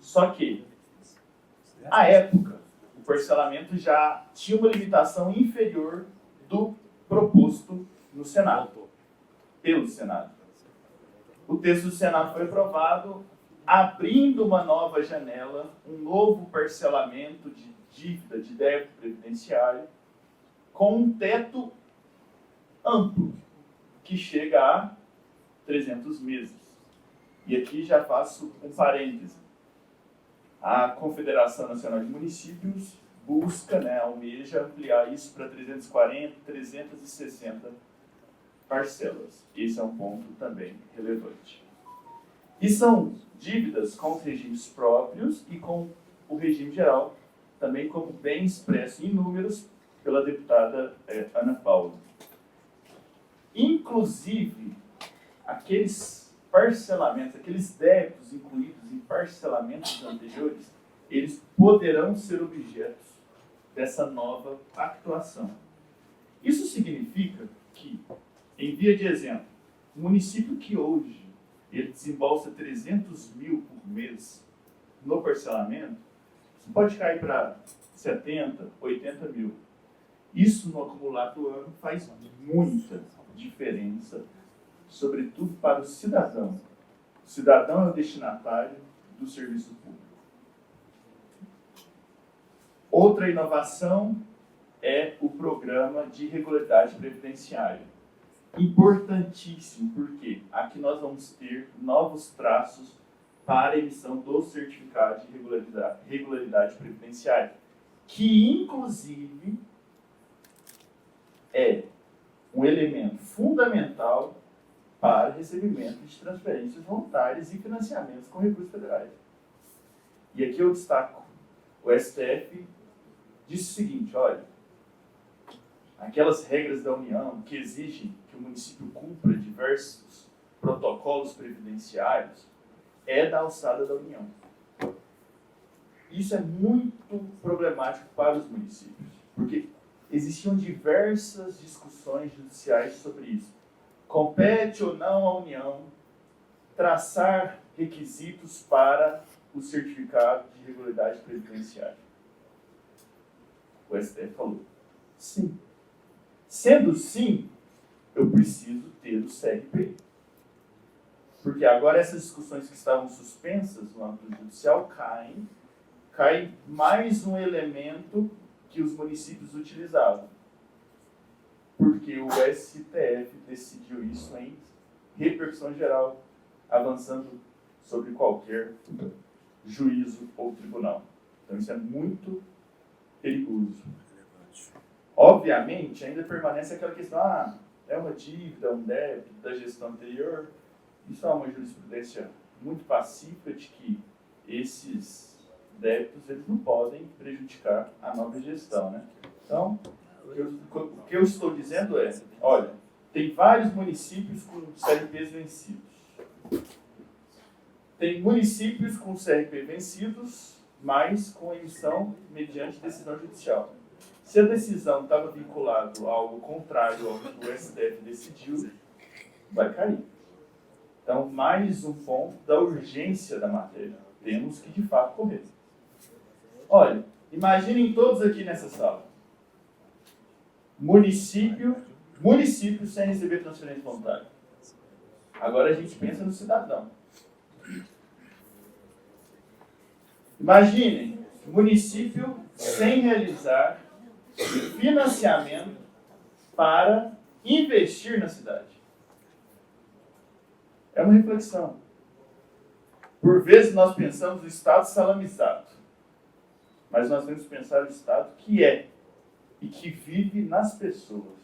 Só que, à época, o parcelamento já tinha uma limitação inferior do proposto no Senado, pelo Senado. O texto do Senado foi aprovado, abrindo uma nova janela, um novo parcelamento de dívida, de débito previdenciário, com um teto amplo, que chega a 300 meses. E aqui já faço um parêntese. A Confederação Nacional de Municípios busca, almeja ampliar isso para 340, 360 parcelas. Esse é um ponto também relevante. E são dívidas com os regimes próprios e com o regime geral, também como bem expresso em números pela deputada Ana Paula. Inclusive, aqueles parcelamentos, aqueles débitos incluídos em parcelamentos anteriores, eles poderão ser objetos dessa nova pactuação. Isso significa que, em via de exemplo, um município que hoje ele desembolsa 300 mil por mês no parcelamento, isso pode cair para 70, 80 mil. Isso no acumulado do ano faz muita diferença, sobretudo para o cidadão. O cidadão é o destinatário do serviço público. Outra inovação é o programa de regularidade previdenciária. Importantíssimo, porque aqui nós vamos ter novos traços para a emissão do certificado de regularidade previdenciária, que inclusive é um elemento fundamental para recebimento de transferências voluntárias e financiamentos com recursos federais. E aqui eu destaco, o STF disse o seguinte: olha, aquelas regras da União que exigem que o município cumpra diversos protocolos previdenciários, é da alçada da União. Isso é muito problemático para os municípios, porque existiam diversas discussões judiciais sobre isso. Compete ou não à União traçar requisitos para o certificado de regularidade previdenciária? O STF falou sim. Sendo sim, eu preciso ter o CRP. Porque agora essas discussões que estavam suspensas no âmbito judicial cai mais um elemento que os municípios utilizavam. Porque o STF decidiu isso em repercussão geral, avançando sobre qualquer juízo ou tribunal. Então isso é muito perigoso. Obviamente, ainda permanece aquela questão, é uma dívida, um débito da gestão anterior. Isso é uma jurisprudência muito pacífica de que esses débitos eles não podem prejudicar a nova gestão, né? Então, o que eu estou dizendo é, olha, tem vários municípios com CRPs vencidos. Tem municípios com CRP vencidos, mas com emissão mediante decisão judicial. Se a decisão estava vinculada a algo contrário ao que o STF decidiu, vai cair. Então, mais um ponto da urgência da matéria. Temos que, de fato, correr. Olha, imaginem todos aqui nessa sala. Município sem receber transferência voluntária. Agora a gente pensa no cidadão. Imaginem, município sem realizar financiamento para investir na cidade. É uma reflexão. Por vezes nós pensamos no Estado salamizado, mas nós temos que pensar no Estado que é e que vive nas pessoas.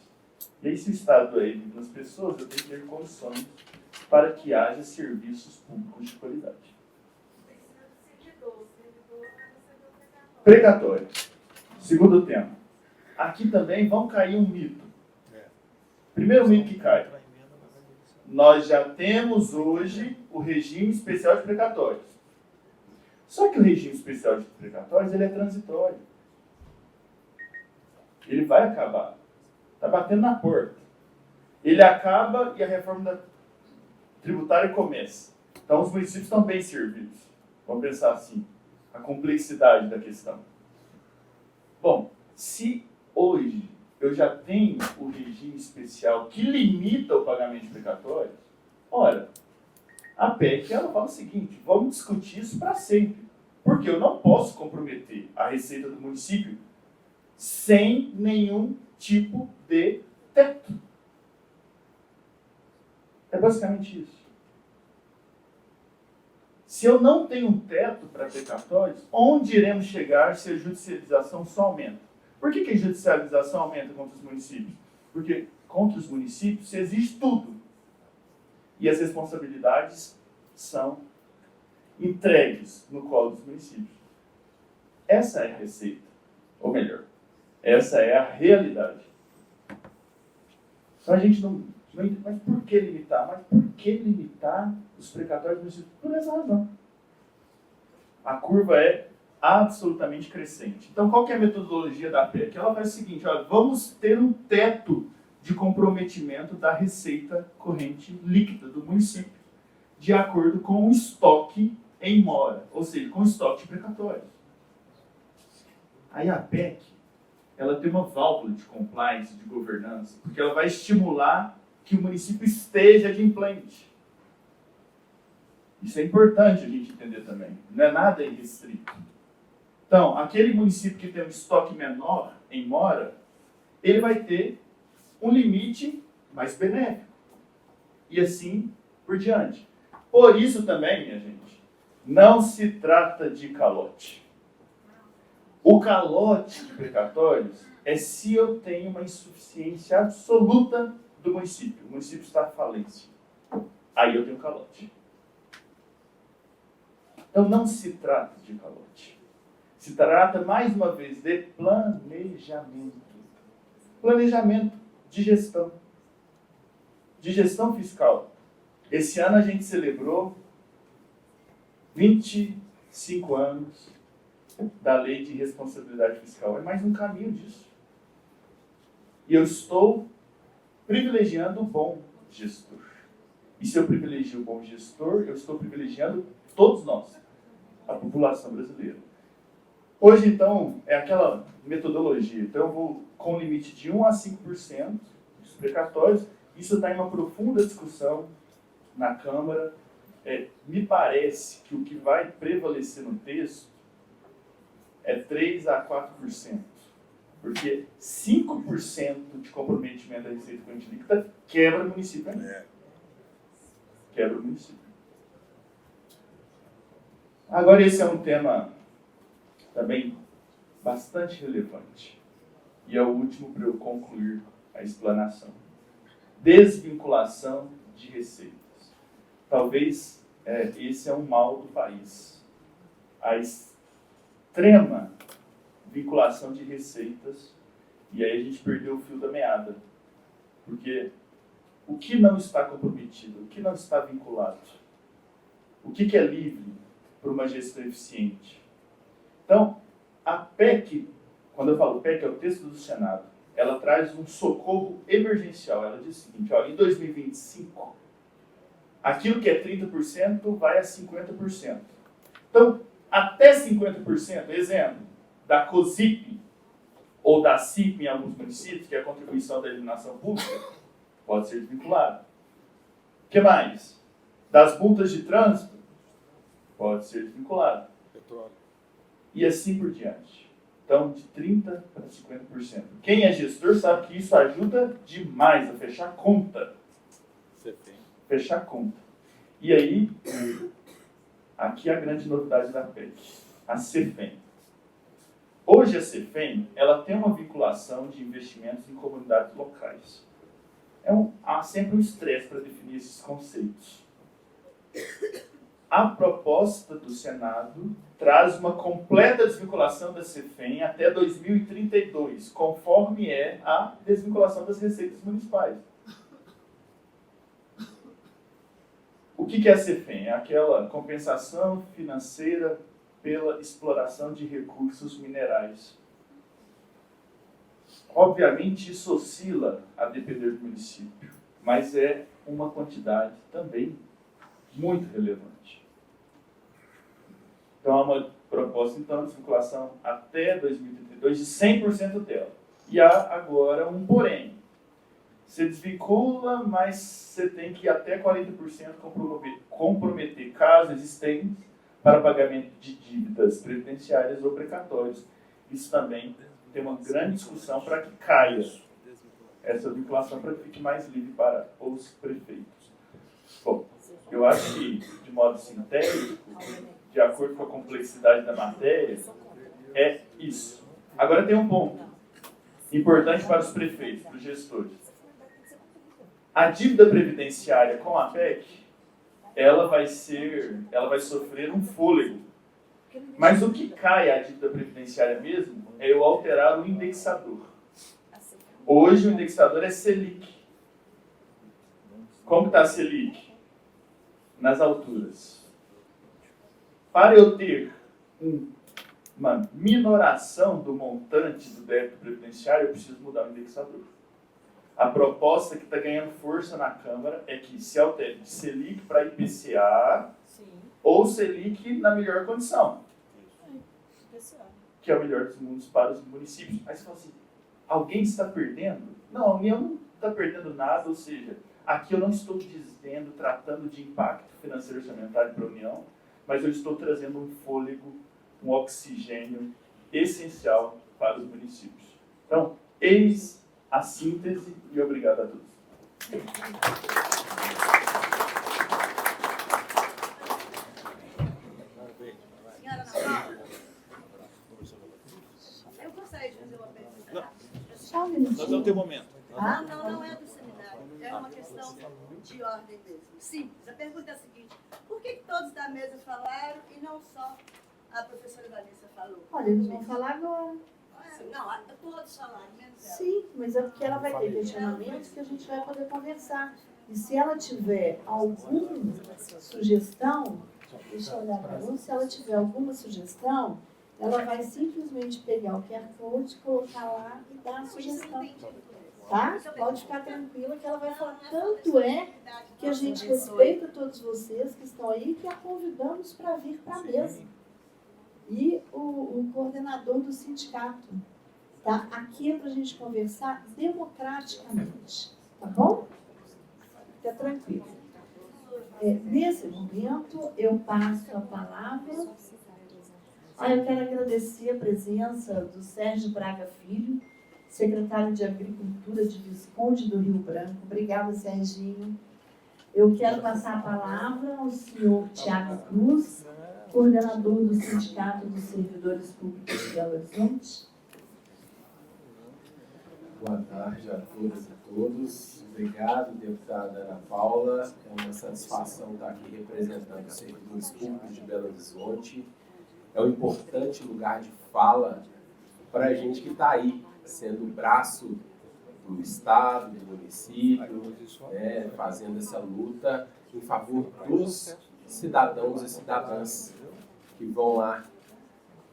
E aí, se o Estado é e vive nas pessoas, eu tenho que ter condições para que haja serviços públicos de qualidade. Precatório. Segundo tema. Aqui também vão cair um mito. Primeiro mito que cai. Nós já temos hoje o regime especial de precatórios. Só que o regime especial de precatórios ele é transitório. Ele vai acabar. Está batendo na porta. Ele acaba e a reforma tributária começa. Então os municípios estão bem servidos. Vamos pensar assim, a complexidade da questão. Bom, se hoje eu já tenho o regime especial que limita o pagamento de precatórios, ora, a PEC ela fala o seguinte, vamos discutir isso para sempre. Porque eu não posso comprometer a receita do município sem nenhum tipo de teto. É basicamente isso. Se eu não tenho um teto para precatórios, onde iremos chegar se a judicialização só aumenta? Por que a judicialização aumenta contra os municípios? Porque contra os municípios se exige tudo. E as responsabilidades são entregues no colo dos municípios. Essa é a receita. Ou melhor, essa é a realidade. Então a gente não entende, mas por que limitar? Mas por que limitar os precatórios dos municípios? Por essa razão. A curva é absolutamente crescente. Então, qual que é a metodologia da PEC? Ela faz o seguinte, olha, vamos ter um teto de comprometimento da receita corrente líquida do município, de acordo com o estoque em mora, ou seja, com o estoque de precatórios. Aí a PEC, ela tem uma válvula de compliance, de governança, porque ela vai estimular que o município esteja adimplente. Isso é importante a gente entender também. Não é nada irrestrito. Então, aquele município que tem um estoque menor em mora, ele vai ter um limite mais benéfico. E assim por diante. Por isso também, minha gente, não se trata de calote. O calote de precatórios é se eu tenho uma insuficiência absoluta do município. O município está à falência. Aí eu tenho calote. Então não se trata de calote. Se trata, mais uma vez, de planejamento. Planejamento de gestão. De gestão fiscal. Esse ano a gente celebrou 25 anos da lei de responsabilidade fiscal. É mais um caminho disso. E eu estou privilegiando o bom gestor. E se eu privilegio o bom gestor, eu estou privilegiando todos nós, a população brasileira. Hoje, então, é aquela metodologia. Então, eu vou com limite de 1 a 5% dos precatórios. Isso está em uma profunda discussão na Câmara. Me parece que o que vai prevalecer no texto é 3 a 4%. Porque 5% de comprometimento da receita corrente líquida quebra o município ainda. Quebra o município. Agora, esse é um tema também bastante relevante. E é o último para eu concluir a explanação. Desvinculação de receitas. Talvez esse é um mal do país. A extrema vinculação de receitas, e aí a gente perdeu o fio da meada. Porque o que não está comprometido, o que não está vinculado, o que é livre para uma gestão eficiente? Então, a PEC, quando eu falo PEC, é o texto do Senado, ela traz um socorro emergencial. Ela diz o seguinte, ó, em 2025, aquilo que é 30% vai a 50%. Então, até 50%, exemplo, da COSIP ou da CIP em alguns municípios, que é a contribuição da iluminação pública, pode ser desvinculado. O que mais? Das multas de trânsito, pode ser desvinculado. E assim por diante. Então, de 30% para 50%. Quem é gestor sabe que isso ajuda demais a fechar a conta. Fechar a conta. E aí, aqui a grande novidade da PEC, a CEFEM. Hoje a CEFEM, ela tem uma vinculação de investimentos em comunidades locais. Há sempre um estresse para definir esses conceitos. A proposta do Senado traz uma completa desvinculação da CEFEM até 2032, conforme é a desvinculação das receitas municipais. O que é a CEFEM? É aquela compensação financeira pela exploração de recursos minerais. Obviamente, isso oscila a depender do município, mas é uma quantidade também muito relevante. Então, há uma proposta, então, de vinculação até 2032 de 100% dela. E há agora um porém. Você desvincula, mas você tem que até 40% comprometer casos existentes para pagamento de dívidas previdenciárias ou precatórios. Isso também tem uma grande discussão para que caia essa vinculação, para que fique mais livre para os prefeitos. Bom, eu acho que, de modo sintético, de acordo com a complexidade da matéria, é isso. Agora tem um ponto importante para os prefeitos, para os gestores. A dívida previdenciária com a PEC, ela vai sofrer um fôlego. Mas o que cai a dívida previdenciária mesmo é eu alterar o indexador. Hoje o indexador é Selic. Como está a Selic? Nas alturas. Para eu ter uma minoração do montante do débito previdenciário, eu preciso mudar o indexador. A proposta que está ganhando força na Câmara é que se altere de Selic para IPCA, sim, ou Selic na melhor condição, que é o melhor dos mundos para os municípios. Aí você fala assim, alguém está perdendo? Não, a União não está perdendo nada, ou seja, aqui eu não estou tratando de impacto financeiro orçamentário para a União, mas eu estou trazendo um fôlego, um oxigênio essencial para os municípios. Então, eis a síntese e obrigado a todos. Senhora Ana Paula, eu gostaria de fazer uma pergunta. Só um minutinho. Nós vamos ter um momento. Não é do seminário. É uma questão de ordem mesmo. Simples. A pergunta é a seguinte: por que todos da mesa falaram e não só a professora Vanessa falou? Olha, eles vão falar agora. Não, todos falaram, menos ela. Sim, mas é porque ela vai ter questionamentos que a gente vai poder conversar. E se ela tiver alguma sugestão, Deixa eu olhar para ela. Se ela tiver alguma sugestão, ela vai simplesmente pegar o QR Code, colocar lá e dar a sugestão. Tá? Pode ficar tranquila que ela vai falar. Tanto é que a gente respeita todos vocês que estão aí, que a convidamos para vir para a mesa. E o coordenador do sindicato. Tá? Aqui é para a gente conversar democraticamente. Tá bom? Fica tranquilo. Nesse momento, eu passo a palavra. Eu quero agradecer a presença do Sérgio Braga Filho, secretário de Agricultura de Visconde do Rio Branco. Obrigada, Serginho. Eu quero passar a palavra ao senhor Tiago Cruz, coordenador do Sindicato dos Servidores Públicos de Belo Horizonte. Boa tarde a todas e todos. Obrigado, deputada Ana Paula. É uma satisfação estar aqui representando os servidores públicos de Belo Horizonte. É um importante lugar de fala para a gente que está aí, sendo o braço do Estado, do município, fazendo essa luta em favor dos cidadãos e cidadãs que vão lá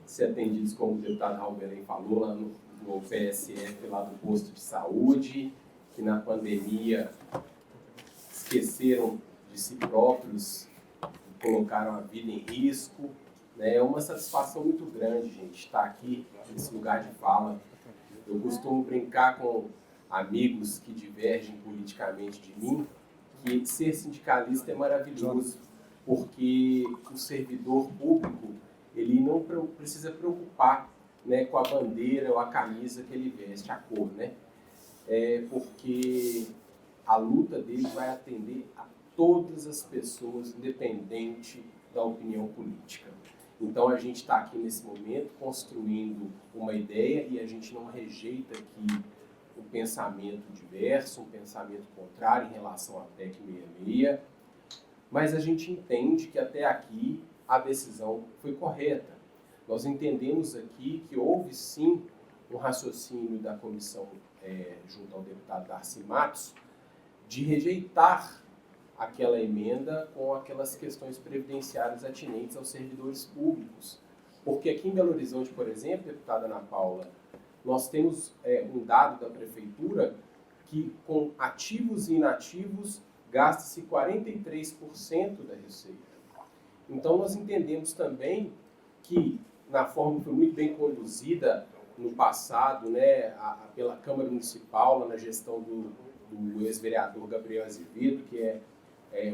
ser atendidos, como o deputado Raul Belém falou, lá no PSF, lá do posto de saúde, que na pandemia esqueceram de si próprios e colocaram a vida em risco. É uma satisfação muito grande, gente, estar aqui nesse lugar de fala. Eu costumo brincar com amigos que divergem politicamente de mim, que ser sindicalista é maravilhoso, porque o servidor público ele não precisa preocupar, né, com a bandeira ou a camisa que ele veste, a cor, né? Porque a luta dele vai atender a todas as pessoas, independente da opinião política. Então a gente está aqui nesse momento construindo uma ideia e a gente não rejeita aqui um pensamento diverso, um pensamento contrário em relação à PEC 66, mas a gente entende que até aqui a decisão foi correta. Nós entendemos aqui que houve sim um raciocínio da comissão junto ao deputado Darcy Matos de rejeitar aquela emenda com aquelas questões previdenciárias atinentes aos servidores públicos. Porque aqui em Belo Horizonte, por exemplo, deputada Ana Paula, nós temos um dado da prefeitura que com ativos e inativos gasta-se 43% da receita. Então nós entendemos também que, na forma que foi muito bem conduzida no passado, né, pela Câmara Municipal, lá na gestão do ex-vereador Gabriel Azevedo, que é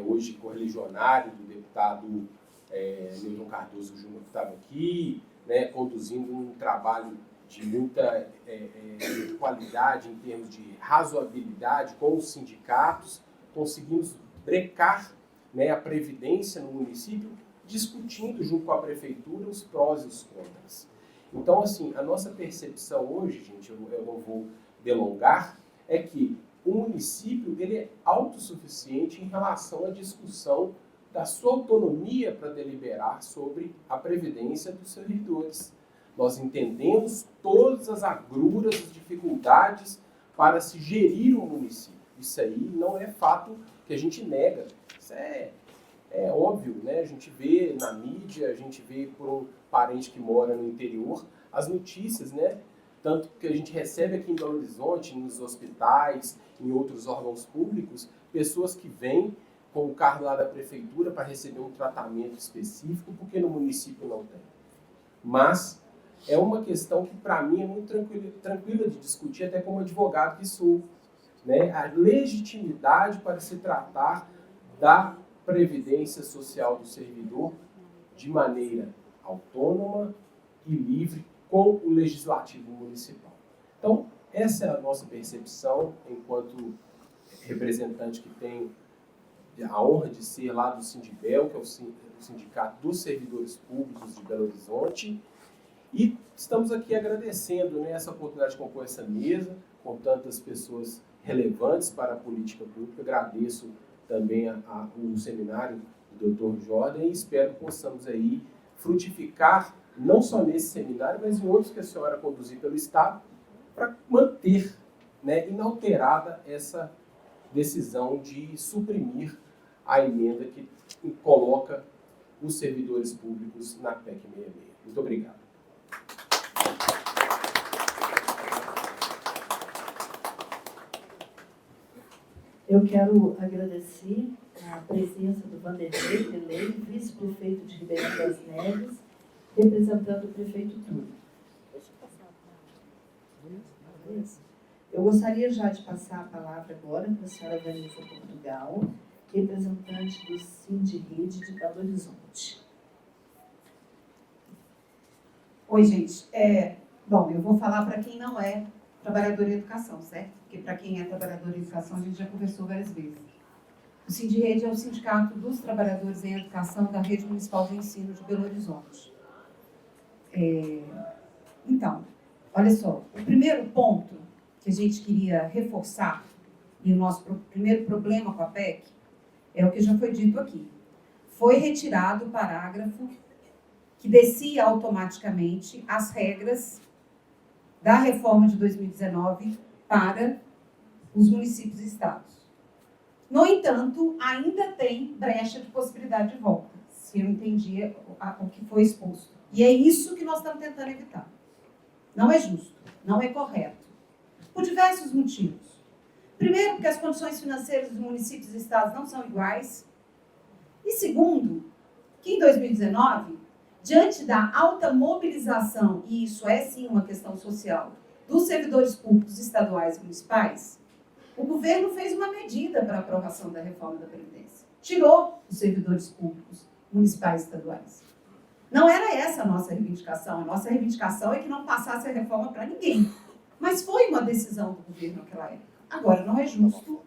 hoje correligionário do deputado Newton Cardoso Júnior, que estava aqui, né, conduzindo um trabalho de muita qualidade em termos de razoabilidade com os sindicatos, conseguimos brecar, né, a previdência no município, discutindo junto com a prefeitura os prós e os contras. Então, assim, a nossa percepção hoje, gente, eu não vou delongar, é que o município ele é autossuficiente em relação à discussão da sua autonomia para deliberar sobre a previdência dos servidores. Nós entendemos todas as agruras, as dificuldades para se gerir um município. Isso aí não é fato que a gente nega. Isso é óbvio, né? A gente vê na mídia, a gente vê por um parente que mora no interior, as notícias, né? Tanto que a gente recebe aqui em Belo Horizonte, nos hospitais, em outros órgãos públicos, pessoas que vêm com o carro lá da prefeitura para receber um tratamento específico, porque no município não tem. Mas é uma questão que, para mim, é muito tranquila de discutir, até como advogado que sou. Né? A legitimidade para se tratar da previdência social do servidor de maneira autônoma e livre com o legislativo municipal. Então, essa é a nossa percepção enquanto representante que tem a honra de ser lá do Sindibel, que é o Sindicato dos Servidores Públicos de Belo Horizonte, e estamos aqui agradecendo, né, essa oportunidade de compor essa mesa com tantas pessoas relevantes para a política pública. Agradeço também o seminário do Dr. Jordan e espero que possamos aí frutificar não só nesse seminário, mas em outros que a senhora conduzir pelo Estado, para manter, né, inalterada essa decisão de suprimir a emenda que coloca os servidores públicos na PEC 66. Muito obrigado. Eu quero agradecer a presença do Vanderlei Pelei, vice-prefeito de Ribeirão das Neves, representando o prefeito Túlio. Eu gostaria já de passar a palavra agora para a senhora Vanessa Portugal, representante do Sindirrede de Belo Horizonte. Oi, gente. Bom, eu vou falar para quem não é trabalhador em educação, certo? Porque para quem é trabalhador em educação, a gente já conversou várias vezes. O Sindirrede é o Sindicato dos Trabalhadores em Educação da Rede Municipal de Ensino de Belo Horizonte. Então, olha só, o primeiro ponto que a gente queria reforçar, e o nosso primeiro problema com a PEC, é o que já foi dito aqui. Foi retirado o parágrafo que descia automaticamente as regras da reforma de 2019 para os municípios e estados. No entanto, ainda tem brecha de possibilidade de volta, se eu entendi o que foi exposto. E é isso que nós estamos tentando evitar. Não é justo, não é correto, por diversos motivos. Primeiro, porque as condições financeiras dos municípios e estados não são iguais. E segundo, que em 2019, diante da alta mobilização, e isso é sim uma questão social, dos servidores públicos estaduais e municipais, o governo fez uma medida para a aprovação da reforma da Previdência. Tirou os servidores públicos municipais e estaduais. Não era essa a nossa reivindicação. A nossa reivindicação é que não passasse a reforma para ninguém. Mas foi uma decisão do governo naquela época. Agora, não é justo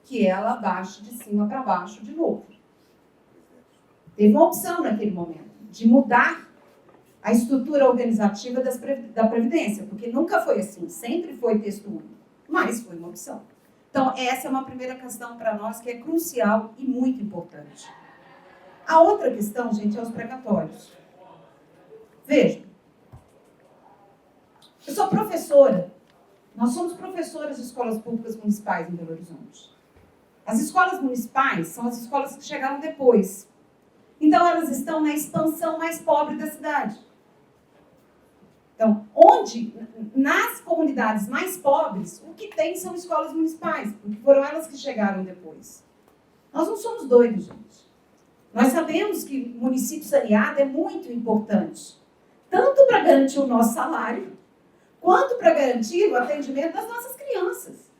que ela baixe de cima para baixo de novo. Teve uma opção naquele momento de mudar a estrutura organizativa da Previdência, porque nunca foi assim, sempre foi texto único, mas foi uma opção. Então, essa é uma primeira questão para nós que é crucial e muito importante. A outra questão, gente, é os precatórios. Vejam, eu sou professora, nós somos professoras de escolas públicas municipais em Belo Horizonte. As escolas municipais são as escolas que chegaram depois. Então, elas estão na expansão mais pobre da cidade. Então, nas comunidades mais pobres, o que tem são escolas municipais, porque foram elas que chegaram depois. Nós não somos doidos, gente. Nós sabemos que o município saneado é muito importante, tanto para garantir o nosso salário, quanto para garantir o atendimento das nossas crianças.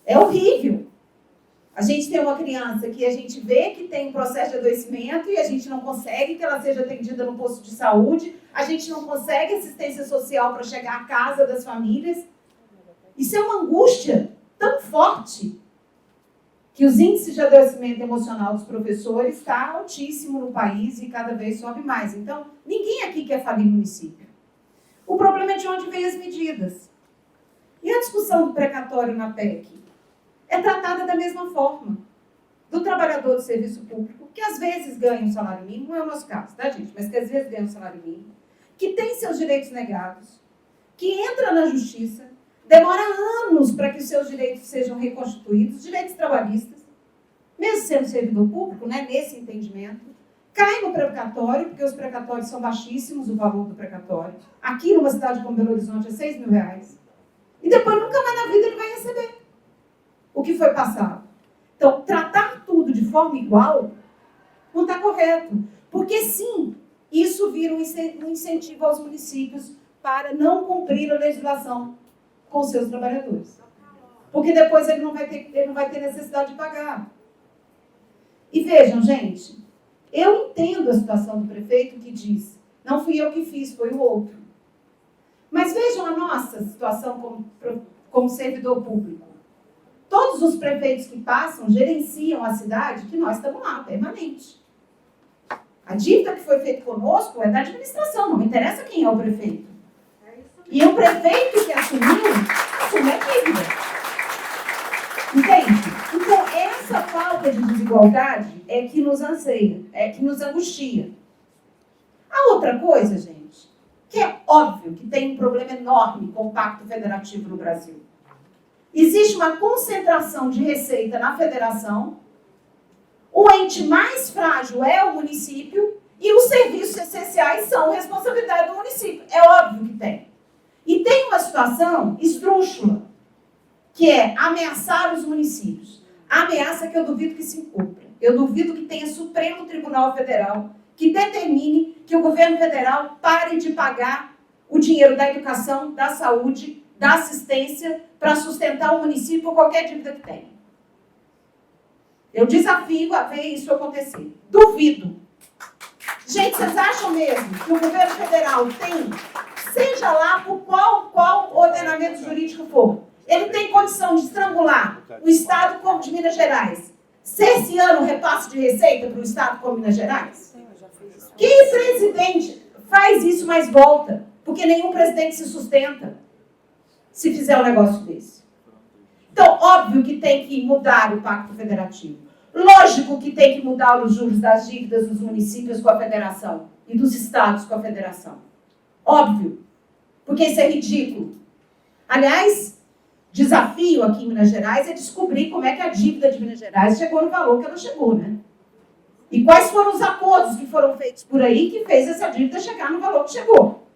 É horrível. A gente tem uma criança que a gente vê que tem um processo de adoecimento e a gente não consegue que ela seja atendida no posto de saúde, a gente não consegue assistência social para chegar à casa das famílias. Isso é uma angústia tão forte que os índices de adoecimento emocional dos professores está altíssimo no país e cada vez sobe mais. Então, ninguém aqui quer falir município. O problema é de onde vêm as medidas. E a discussão do precatório na PEC é tratada da mesma forma do trabalhador do serviço público, que às vezes ganha um salário mínimo, não é o nosso caso, tá, gente? Mas que às vezes ganha um salário mínimo, que tem seus direitos negados, que entra na justiça, demora anos para que os seus direitos sejam reconstituídos, direitos trabalhistas, mesmo sendo servidor público, né, nesse entendimento, cai no precatório, porque os precatórios são baixíssimos, o valor do precatório. Aqui numa cidade como Belo Horizonte é R$6.000. E depois nunca mais na vida ele vai receber o que foi passado. Então, tratar tudo de forma igual não está correto. Porque, sim, isso vira um incentivo aos municípios para não cumprir a legislação com seus trabalhadores. Porque depois ele não vai ter necessidade de pagar. E vejam, gente, eu entendo a situação do prefeito que diz, não fui eu que fiz, foi o outro. Mas vejam a nossa situação como servidor público. Todos os prefeitos que passam gerenciam a cidade, que nós estamos lá, permanente. A dívida que foi feita conosco é da administração, não interessa quem é o prefeito. E o prefeito que assume a dívida. Entende? Então, essa falta de desigualdade é que nos anseia, é que nos angustia. A outra coisa, gente, que é óbvio que tem um problema enorme com o Pacto Federativo no Brasil. Existe uma concentração de receita na federação, O ente mais frágil é o município e os serviços essenciais são responsabilidade do município. É óbvio que tem. E tem uma situação esdrúxula, que é ameaçar os municípios. A ameaça que eu duvido que se cumpra. Eu duvido que tenha Supremo Tribunal Federal que determine que o governo federal pare de pagar o dinheiro da educação, da saúde, da assistência para sustentar o município por qualquer dívida que tenha. Eu desafio a ver isso acontecer. Duvido. Gente, vocês acham mesmo que o governo federal tem, seja lá por qual ordenamento jurídico for, ele tem condição de estrangular o Estado como de Minas Gerais, cerceando o repasse de receita para o Estado como Minas Gerais? Que presidente faz isso, mas volta? Porque nenhum presidente se sustenta se fizer um negócio desse. Então, óbvio que tem que mudar o Pacto Federativo. Lógico que tem que mudar os juros das dívidas dos municípios com a federação e dos estados com a federação. Óbvio. Porque isso é ridículo. Aliás, desafio aqui em Minas Gerais é descobrir como é que a dívida de Minas Gerais chegou no valor que ela chegou, né? E quais foram os acordos que foram feitos por aí que fez essa dívida chegar no valor que chegou.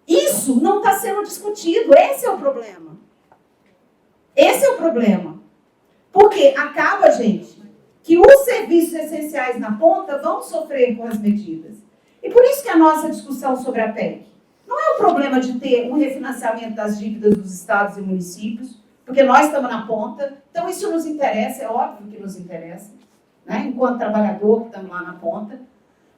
Isso não está sendo discutido. Esse é o problema. Esse é o problema. Porque acaba, gente, que os serviços essenciais na ponta vão sofrer com as medidas. E por isso que a nossa discussão sobre a PEC não é o problema de ter um refinanciamento das dívidas dos estados e municípios, porque nós estamos na ponta, então isso nos interessa, é óbvio que nos interessa, né? Enquanto trabalhador, que estamos lá na ponta.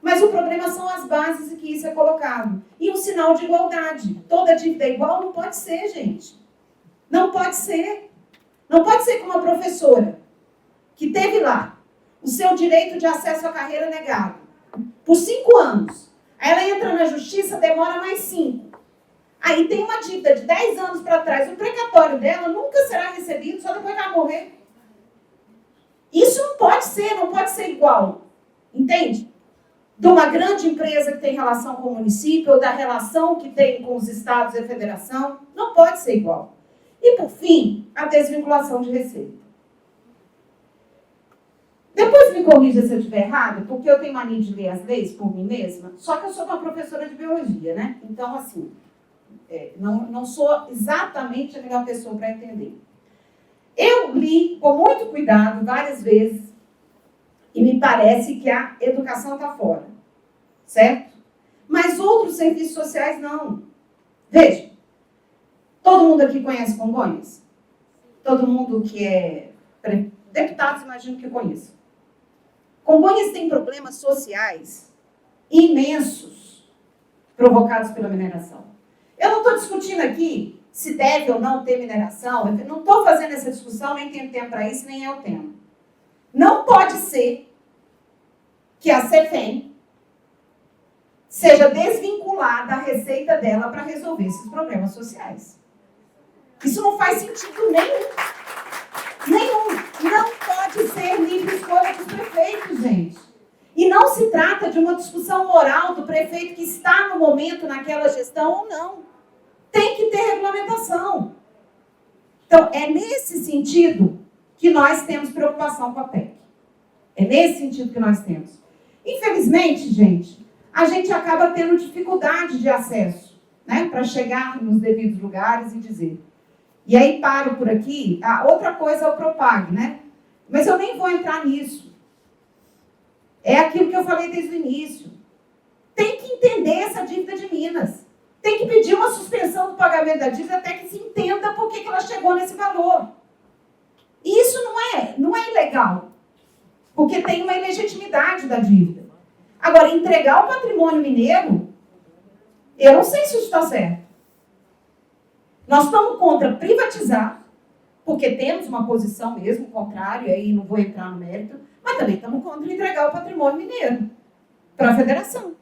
Mas o problema são as bases em que isso é colocado. E um sinal de igualdade. Toda dívida igual não pode ser, gente. Não pode ser. Não pode ser que uma professora que teve lá o seu direito de acesso à carreira negado por 5 anos, aí ela entra na justiça, demora mais 5. Aí tem uma dívida de 10 anos para trás, o precatório dela nunca será recebido, só depois que ela morrer. Isso não pode ser igual. Entende? De uma grande empresa que tem relação com o município, ou da relação que tem com os estados e a federação, não pode ser igual. E, por fim, a desvinculação de receita. Depois me corrija se eu estiver errado, porque eu tenho mania de ler as leis por mim mesma, só que eu sou uma professora de biologia, né? Então, assim, não sou exatamente a melhor pessoa para entender. Eu li com muito cuidado várias vezes e me parece que a educação está fora, certo? Mas outros serviços sociais não. Veja, todo mundo aqui conhece Congonhas? Todo mundo que é deputados, imagino que conheça. Congonhas tem problemas sociais imensos provocados pela mineração. Eu não estou discutindo aqui se deve ou não ter mineração, eu não estou fazendo essa discussão, nem tenho tempo para isso, nem é o tema. Não pode ser que a CEFEM seja desvinculada da receita dela para resolver esses problemas sociais. Isso não faz sentido nenhum. Nenhum. Não pode ser livre escolha dos prefeitos, gente. E não se trata de uma discussão moral do prefeito que está no momento naquela gestão ou não. Tem que ter regulamentação. Então, é nesse sentido que nós temos preocupação com a PEC. É nesse sentido que nós temos. Infelizmente, gente, a gente acaba tendo dificuldade de acesso, né, para chegar nos devidos lugares e dizer. E aí paro por aqui. A outra coisa é o Propag, né? Mas eu nem vou entrar nisso. É aquilo que eu falei desde o início. Tem que entender essa dívida de Minas. Tem que pedir uma suspensão do pagamento da dívida até que se entenda por que ela chegou nesse valor. E isso não é ilegal. Porque tem uma ilegitimidade da dívida. Agora, entregar o patrimônio mineiro, eu não sei se isso está certo. Nós estamos contra privatizar, porque temos uma posição mesmo contrária, aí não vou entrar no mérito, mas também estamos contra entregar o patrimônio mineiro para a federação,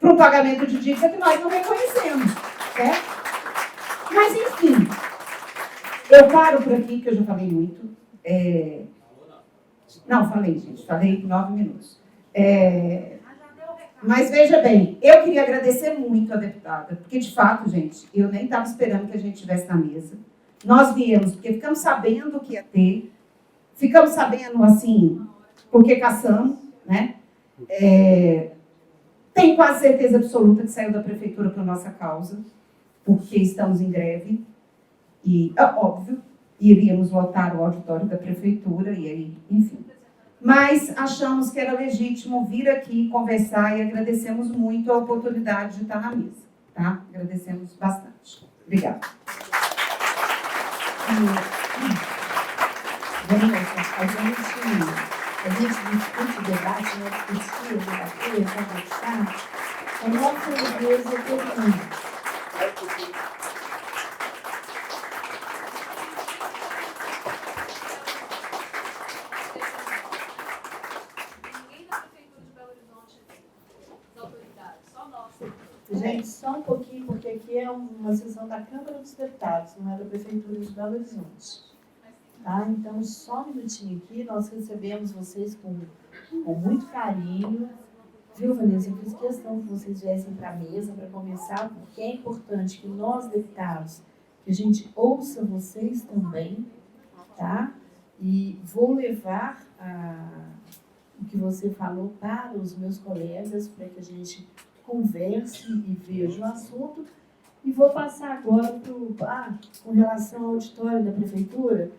para um pagamento de dívida que nós não reconhecemos. Certo? Mas, enfim, eu paro por aqui, que eu já falei muito. Não, falei, gente, falei 9 minutos. Mas veja bem, eu queria agradecer muito a deputada, porque de fato, gente, eu nem estava esperando que a gente estivesse na mesa. Nós viemos, porque ficamos sabendo que ia ter, ficamos sabendo, assim, porque caçamos, né? Tenho quase certeza absoluta que saiu da prefeitura por nossa causa, porque estamos em greve. E, óbvio, iríamos lotar o auditório da prefeitura, e aí, enfim. Mas achamos que era legítimo vir aqui conversar e agradecemos muito a oportunidade de estar na mesa. Tá? Agradecemos bastante. Obrigada. A gente discute, debate, né? Discutir, debater, conversar. A nossa igreja é todo mundo. Gente, só um pouquinho, porque aqui é uma sessão da Câmara dos Deputados, não é da Prefeitura de Belo Horizonte. Tá? Então, só um minutinho aqui, nós recebemos vocês com muito carinho. Viu, Vanessa? Eu fiz questão que vocês viessem para a mesa para começar, porque é importante que nós, deputados, que a gente ouça vocês também, tá? E vou levar o que você falou para os meus colegas, para que a gente converse e veja o assunto. E vou passar agora com relação ao auditório da Prefeitura.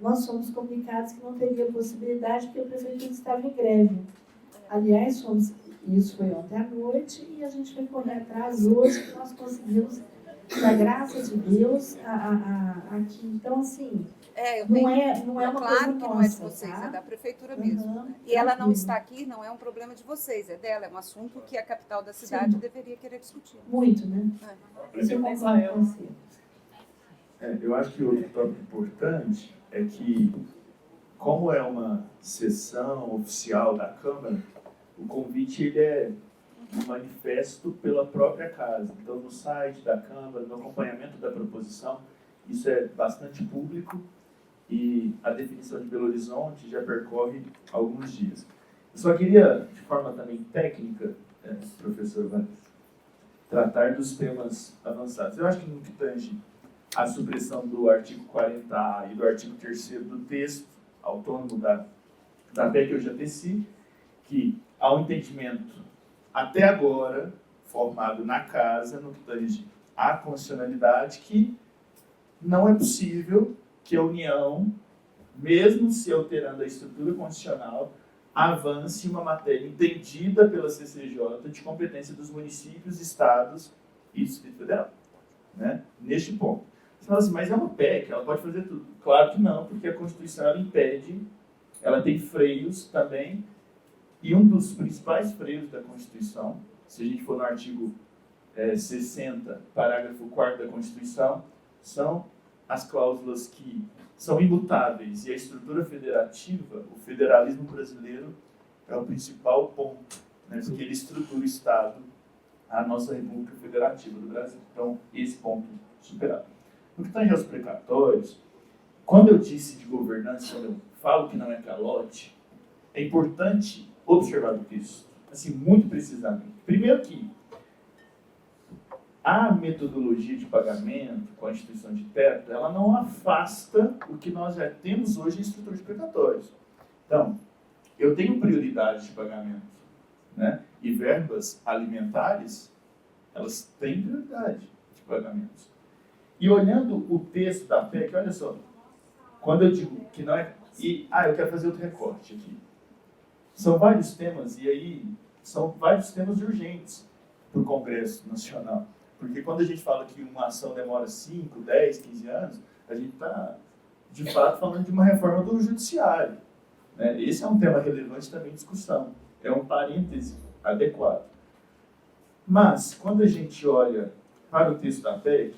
Nós fomos comunicados que não teria possibilidade, porque a Prefeitura estava em greve. Aliás, isso foi ontem à noite, e a gente vai correr atrás hoje, que nós conseguimos, da graça de Deus, aqui. Então, assim, não é uma coisa claro que não é de nossa, vocês, tá? é da prefeitura mesmo. Uhum, né? E ela não tranquilo. está aqui, não é um problema de vocês, é dela, é um assunto que a capital da cidade Sim. deveria querer discutir. Muito, né? Isso eu concordo com você. Eu acho que outro tópico importante é que, como é uma sessão oficial da Câmara, o convite ele é um manifesto pela própria casa. Então, no site da Câmara, no acompanhamento da proposição, isso é bastante público e a definição de Belo Horizonte já percorre alguns dias. Eu só queria, de forma também técnica, professor Vanessa, tratar dos temas avançados. Eu acho que no que tange a supressão do artigo 40A e do artigo 3º do texto autônomo da PEC, eu já teci, que há um entendimento até agora formado na casa, no que tange à constitucionalidade, que não é possível que a União, mesmo se alterando a estrutura constitucional, avance uma matéria entendida pela CCJ de competência dos municípios, estados e do Distrito Federal. Né? Neste ponto. Você fala assim, mas é uma PEC, ela pode fazer tudo. Claro que não, porque a Constituição ela impede, ela tem freios também, e um dos principais freios da Constituição, se a gente for no artigo 60, parágrafo 4º da Constituição, são as cláusulas que são imutáveis, e a estrutura federativa, o federalismo brasileiro, é o principal ponto, né, porque ele estrutura o Estado, a nossa República Federativa do Brasil. Então, esse ponto superado. No que tange aos precatórios, quando eu disse de governança, quando eu falo que não é calote, é importante observar o texto, assim, muito precisamente. Primeiro que a metodologia de pagamento com a instituição de teto, ela não afasta o que nós já temos hoje em estrutura de precatórios. Então, eu tenho prioridade de pagamento, né? E verbas alimentares, elas têm prioridade de pagamento. E olhando o texto da PEC, olha só, quando eu digo que não é... eu quero fazer outro recorte aqui. São vários temas, e aí são vários temas urgentes para o Congresso Nacional. Porque quando a gente fala que uma ação demora 5, 10, 15 anos, a gente está, de fato, falando de uma reforma do judiciário. Né? Esse é um tema relevante também de discussão. É um parêntese adequado. Mas, quando a gente olha para o texto da PEC,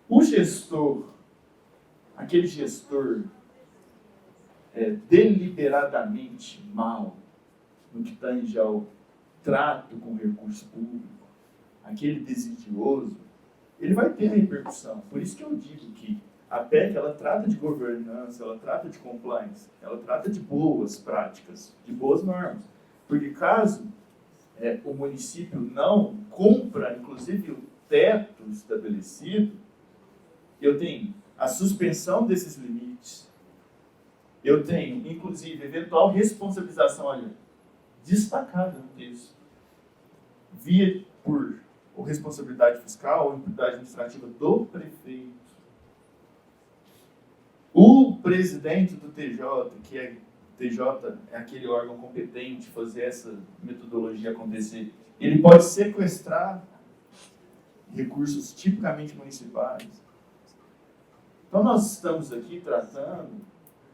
o gestor, aquele gestor deliberadamente mal no que tange ao trato com o recurso público, aquele desidioso, ele vai ter repercussão. Por isso que eu digo que a PEC, ela trata de governança, ela trata de compliance, ela trata de boas práticas, de boas normas. Porque caso o município não cumpra, inclusive, o teto estabelecido, eu tenho a suspensão desses limites, Eu tenho, inclusive, eventual responsabilização, olha, destacada no texto, via por responsabilidade fiscal ou impunidade administrativa do prefeito. O presidente do TJ, que é TJ, é aquele órgão competente fazer essa metodologia acontecer, ele pode sequestrar recursos tipicamente municipais. Então nós estamos aqui tratando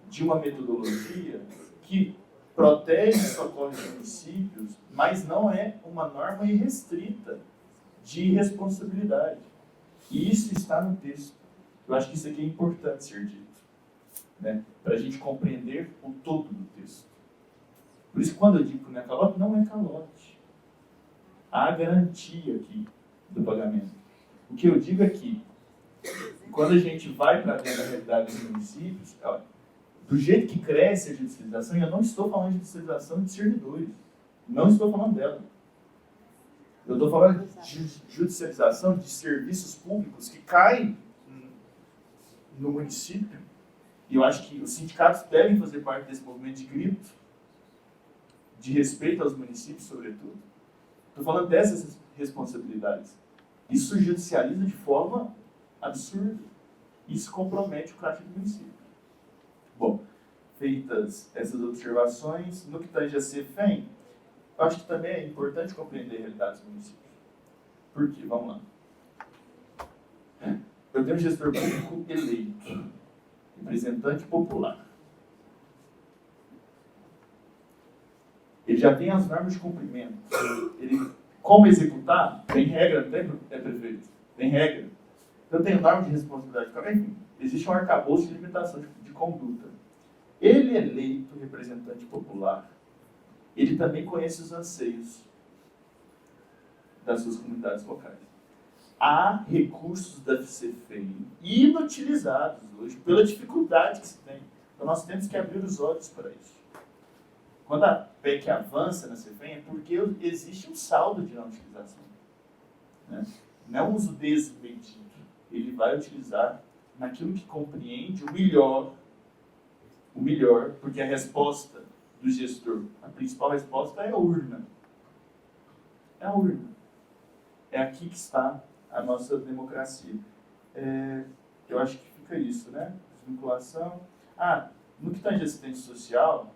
de uma metodologia que protege e socorre os municípios, mas não é uma norma irrestrita de responsabilidade. E isso está no texto. Eu acho que isso aqui é importante ser dito, né? Para a gente compreender o todo do texto. Por isso, quando eu digo que não é calote, não é calote. Há garantia aqui do pagamento. O que eu digo é que, quando a gente vai para dentro da realidade dos municípios, olha, do jeito que cresce a judicialização, e eu não estou falando de judicialização de servidores, não estou falando dela. Eu estou falando de judicialização de serviços públicos que caem no município, e eu acho que os sindicatos devem fazer parte desse movimento de grito, de respeito aos municípios, sobretudo. Estou falando dessas responsabilidades. Isso judicializa de forma absurda. Isso compromete o caráter do município. Bom, feitas essas observações, no que tange a CEFEM, eu acho que também é importante compreender a realidade dos municípios. Por quê? Vamos lá. Eu tenho um gestor público eleito, representante popular. Ele já tem as normas de cumprimento. Ele, como executar, tem regra, prefeito? Tem regra. Então tem norma de responsabilidade. Enfim, existe um arcabouço de limitação de conduta. Ele é eleito representante popular. Ele também conhece os anseios das suas comunidades locais. Há recursos da CEFEM inutilizados hoje pela dificuldade que se tem. Então nós temos que abrir os olhos para isso. Quando a PEC avança na CEFEM é porque existe um saldo de não utilização. Né? Não é um uso desmedido. Ele vai utilizar naquilo que compreende o melhor, porque a resposta do gestor, a principal resposta é a urna. É a urna. É aqui que está a nossa democracia. Eu acho que fica isso, né? Desvinculação. No que tange assistência social,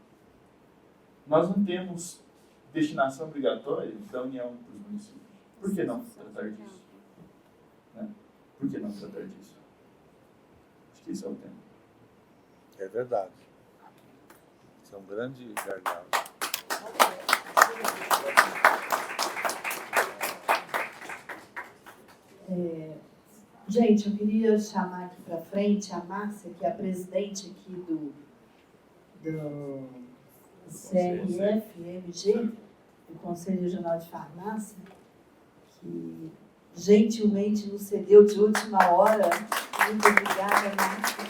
nós não temos destinação obrigatória da União para os municípios. Por que não tratar disso? Né? Por que não tratar disso? Acho que esse é o tema. É verdade. Isso é um grande gargalo. Gente, eu queria chamar aqui para frente a Márcia, que é a presidente aqui do CRF-MG, do Conselho Regional de Farmácia, que gentilmente nos cedeu de última hora. Muito obrigada, Márcia.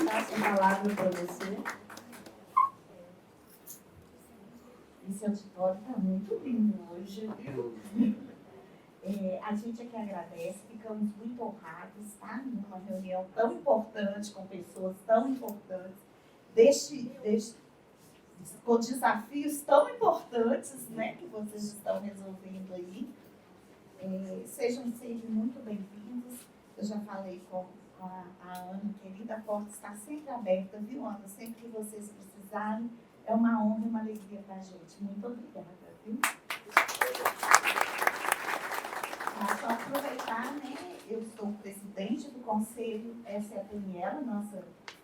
Passo a palavra para você. Esse auditório está muito lindo hoje, viu? A gente aqui agradece, ficamos muito honrados, tá? Numa reunião tão importante, com pessoas tão importantes, com desafios tão importantes, né, que vocês estão resolvendo aí. Sejam sempre muito bem-vindos. Eu já falei com a Ana, querida, a porta está sempre aberta, viu, Ana? Sempre que vocês precisarem, é uma honra e uma alegria para a gente. Muito obrigada, viu? Só aproveitar, né? Eu sou presidente do conselho, essa é a Daniela, nossa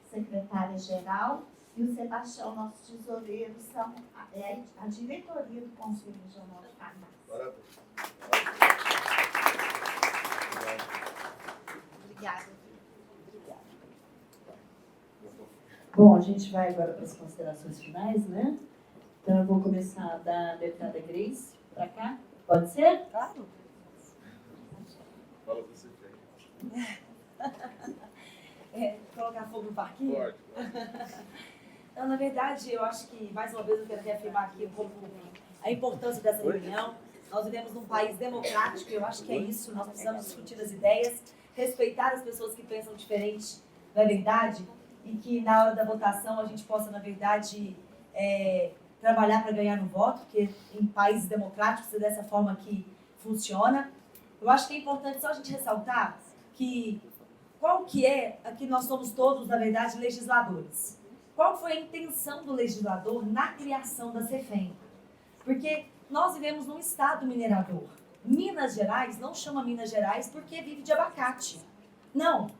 secretária-geral, e o Sebastião, nosso tesoureiro, são a diretoria do Conselho Regional de Farmácia. Obrigada. Bom, a gente vai agora para as considerações finais, né? Então eu vou começar da deputada Grace para cá. Pode ser? Claro. Fala para você. Colocar fogo no parquinho? Pode. Não, na verdade, eu acho que, mais uma vez, eu quero reafirmar aqui um pouco a importância dessa reunião. Nós vivemos num país democrático, e eu acho que é isso. Nós precisamos discutir as ideias, respeitar as pessoas que pensam diferente, não é verdade? e que na hora da votação a gente possa, na verdade, trabalhar para ganhar no voto, porque em países democráticos é dessa forma que funciona. Eu acho que é importante só a gente ressaltar que qual que é, aqui nós somos todos, na verdade, legisladores. Qual foi a intenção do legislador na criação da CEFEM? Porque nós vivemos num estado minerador. Minas Gerais não chama Minas Gerais porque vive de abacate. Não.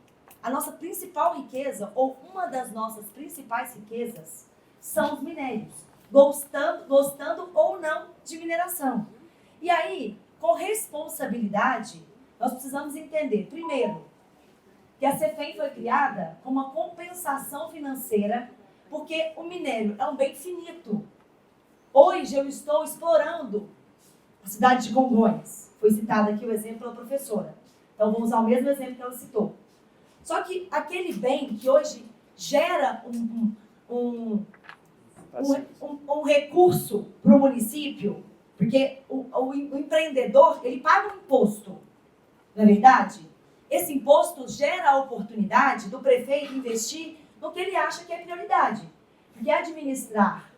A nossa principal riqueza, ou uma das nossas principais riquezas, são os minérios. Gostando ou não de mineração. E aí, com responsabilidade, nós precisamos entender, primeiro, que a CEFEM foi criada com uma compensação financeira, porque o minério é um bem finito. Hoje eu estou explorando a cidade de Congonhas. Foi citado aqui o exemplo da professora. Então, vou usar o mesmo exemplo que ela citou. Só que aquele bem que hoje gera um recurso para o município, porque o empreendedor, ele paga um imposto, não é verdade? Esse imposto gera a oportunidade do prefeito investir no que ele acha que é prioridade. Porque administrar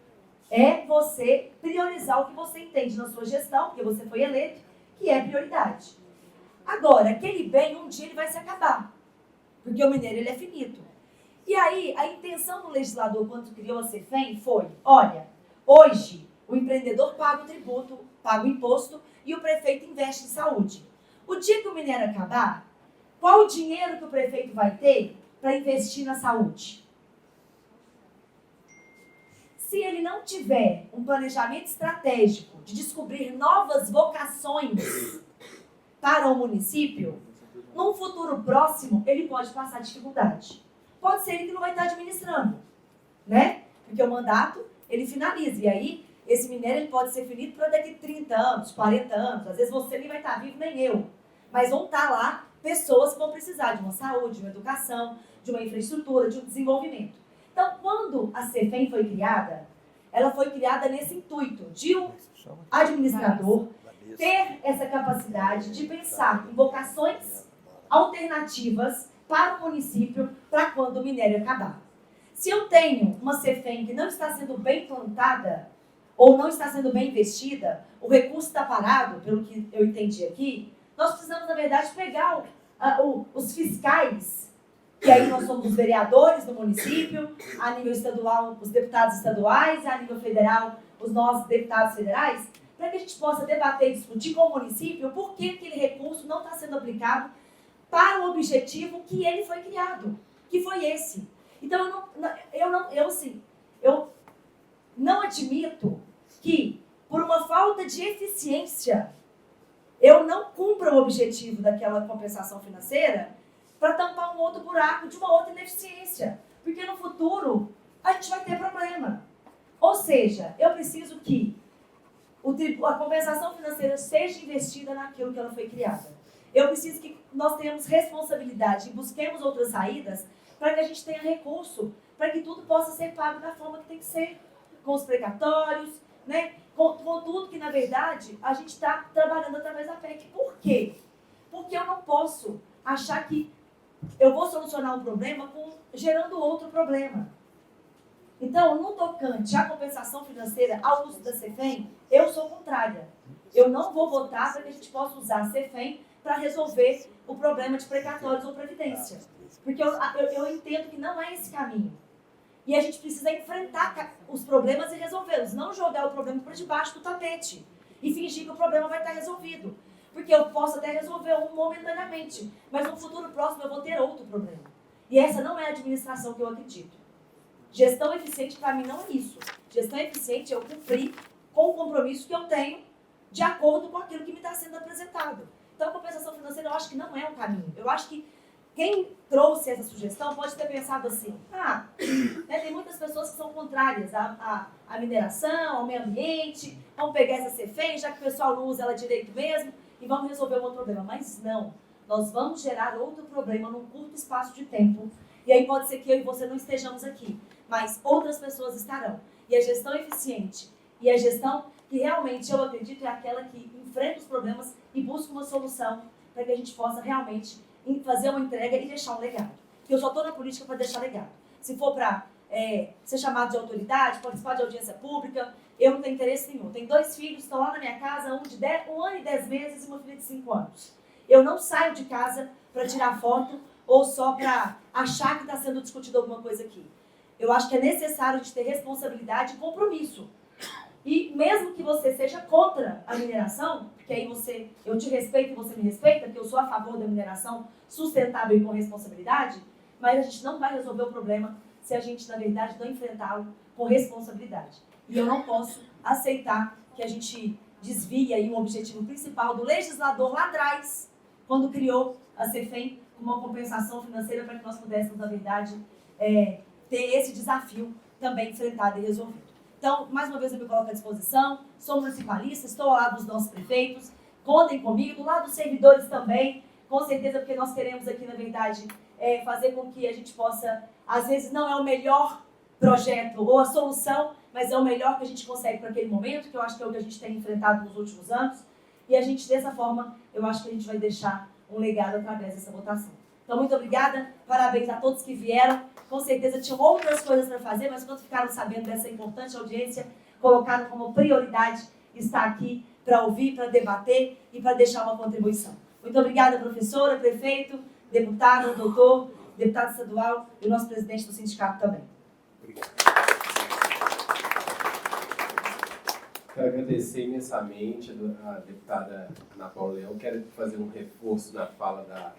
é você priorizar o que você entende na sua gestão, porque você foi eleito, que é prioridade. Agora, aquele bem, um dia ele vai se acabar, porque o minério ele é finito. E aí, a intenção do legislador, quando criou a CEFEM, foi, olha, hoje o empreendedor paga o tributo, paga o imposto, e o prefeito investe em saúde. O dia que o minério acabar, qual o dinheiro que o prefeito vai ter para investir na saúde? Se ele não tiver um planejamento estratégico de descobrir novas vocações para o município, num futuro próximo, ele pode passar dificuldade. Pode ser ele que não vai estar administrando, né? Porque o mandato, ele finaliza. E aí, esse minério ele pode ser finito para daqui 30 anos, 40 anos. Às vezes você nem vai estar vivo, nem eu. Mas vão estar lá pessoas que vão precisar de uma saúde, de uma educação, de uma infraestrutura, de um desenvolvimento. Então, quando a CEFEM foi criada, ela foi criada nesse intuito de um administrador ter essa capacidade de pensar em vocações alternativas para o município para quando o minério acabar. Se eu tenho uma CEFEM que não está sendo bem plantada ou não está sendo bem investida, o recurso está parado, pelo que eu entendi aqui, nós precisamos, na verdade, pegar os fiscais, que aí nós somos os vereadores do município, a nível estadual, os deputados estaduais, a nível federal, os nossos deputados federais, para que a gente possa debater e discutir com o município por que aquele recurso não está sendo aplicado para o objetivo que ele foi criado, que foi esse. Então, eu não admito que, por uma falta de eficiência, eu não cumpra o objetivo daquela compensação financeira para tampar um outro buraco de uma outra ineficiência. Porque no futuro, a gente vai ter problema. Ou seja, eu preciso que a compensação financeira seja investida naquilo que ela foi criada. Eu preciso que nós tenhamos responsabilidade e busquemos outras saídas para que a gente tenha recurso, para que tudo possa ser pago da forma que tem que ser, com os precatórios, né? Com tudo que, na verdade, a gente está trabalhando através da PEC. Por quê? Porque eu não posso achar que eu vou solucionar um problema gerando outro problema. Então, no tocante à compensação financeira, ao uso da CEFEM, eu sou contrária. Eu não vou votar para que a gente possa usar a CEFEM para resolver o problema de precatórios ou previdência. Porque eu entendo que não é esse caminho. E a gente precisa enfrentar os problemas e resolvê-los. Não jogar o problema por debaixo do tapete e fingir que o problema vai estar resolvido. Porque eu posso até resolver um momentaneamente, mas no futuro próximo eu vou ter outro problema. E essa não é a administração que eu acredito. Gestão eficiente, para mim, não é isso. Gestão eficiente é eu cumprir com o compromisso que eu tenho de acordo com aquilo que me está sendo apresentado. Então, a compensação financeira eu acho que não é um caminho. Eu acho que quem trouxe essa sugestão pode ter pensado assim, tem muitas pessoas que são contrárias à mineração, ao meio ambiente, vamos pegar essa CEFEM, já que o pessoal não usa ela direito mesmo, e vamos resolver um outro problema. Mas não, nós vamos gerar outro problema num curto espaço de tempo, e aí pode ser que eu e você não estejamos aqui, mas outras pessoas estarão. E a gestão eficiente, e a gestão que realmente eu acredito é aquela que enfrenta os problemas e busca uma solução para que a gente possa realmente fazer uma entrega e deixar um legado. Porque eu só estou na política para deixar legado. se for para ser chamado de autoridade, participar de audiência pública, eu não tenho interesse nenhum. Tenho 2 filhos, estão lá na minha casa, um ano e 10 meses e uma filha de 5 anos. Eu não saio de casa para tirar foto ou só para achar que está sendo discutida alguma coisa aqui. Eu acho que é necessário a gente ter responsabilidade e compromisso. E mesmo que você seja contra a mineração, porque aí eu te respeito e você me respeita, porque eu sou a favor da mineração sustentável e com responsabilidade, mas a gente não vai resolver o problema se a gente, na verdade, não enfrentá-lo com responsabilidade. E eu não posso aceitar que a gente desvie aí um objetivo principal do legislador lá atrás, quando criou a CEFEM, com uma compensação financeira para que nós pudéssemos, na verdade, ter esse desafio também enfrentado e resolvido. Então, mais uma vez, eu me coloco à disposição, sou municipalista, estou ao lado dos nossos prefeitos, contem comigo, do lado dos servidores também, com certeza, porque nós queremos aqui, na verdade, fazer com que a gente possa, às vezes não é o melhor projeto ou a solução, mas é o melhor que a gente consegue para aquele momento, que eu acho que é o que a gente tem enfrentado nos últimos anos, e a gente, dessa forma, eu acho que a gente vai deixar um legado através dessa votação. Então, muito obrigada, parabéns a todos que vieram, com certeza tinham outras coisas para fazer, mas quando ficaram sabendo dessa importante audiência, colocaram como prioridade estar aqui para ouvir, para debater e para deixar uma contribuição. Muito obrigada, professora, prefeito, deputado, doutor, deputado estadual e o nosso presidente do sindicato também. Obrigado. Quero agradecer imensamente a deputada Ana Paula Leão. Quero fazer um reforço na fala da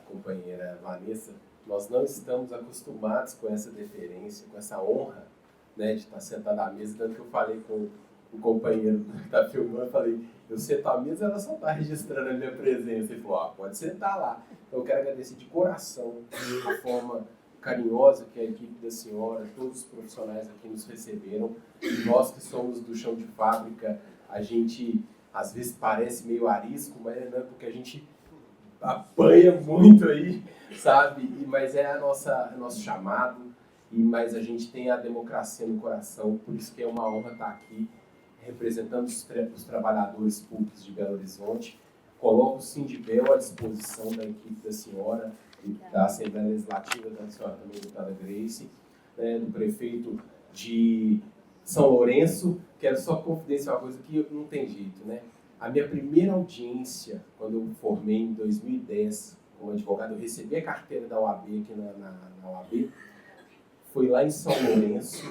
companheira Vanessa. Nós não estamos acostumados com essa deferência, com essa honra, né, de estar sentado à mesa. Tanto que eu falei com o companheiro que está filmando, eu falei, eu sento à mesa, ela só está registrando a minha presença. Ele falou, pode sentar lá. Então eu quero agradecer de coração a forma carinhosa que a equipe da senhora, todos os profissionais aqui nos receberam. Nós que somos do chão de fábrica, a gente às vezes parece meio arisco, mas não é porque a gente apanha muito aí, sabe? Mas é nosso chamado, mas a gente tem a democracia no coração, por isso que é uma honra estar aqui representando os trabalhadores públicos de Belo Horizonte. Coloco o Sindibel à disposição da equipe da senhora, da Assembleia Legislativa, da senhora também, deputada Grace, né, do prefeito de São Lourenço. Quero só confidenciar uma coisa que não tem jeito, né? A minha primeira audiência, quando eu formei em 2010 como advogado, eu recebi a carteira da OAB aqui na OAB, foi lá em São Lourenço.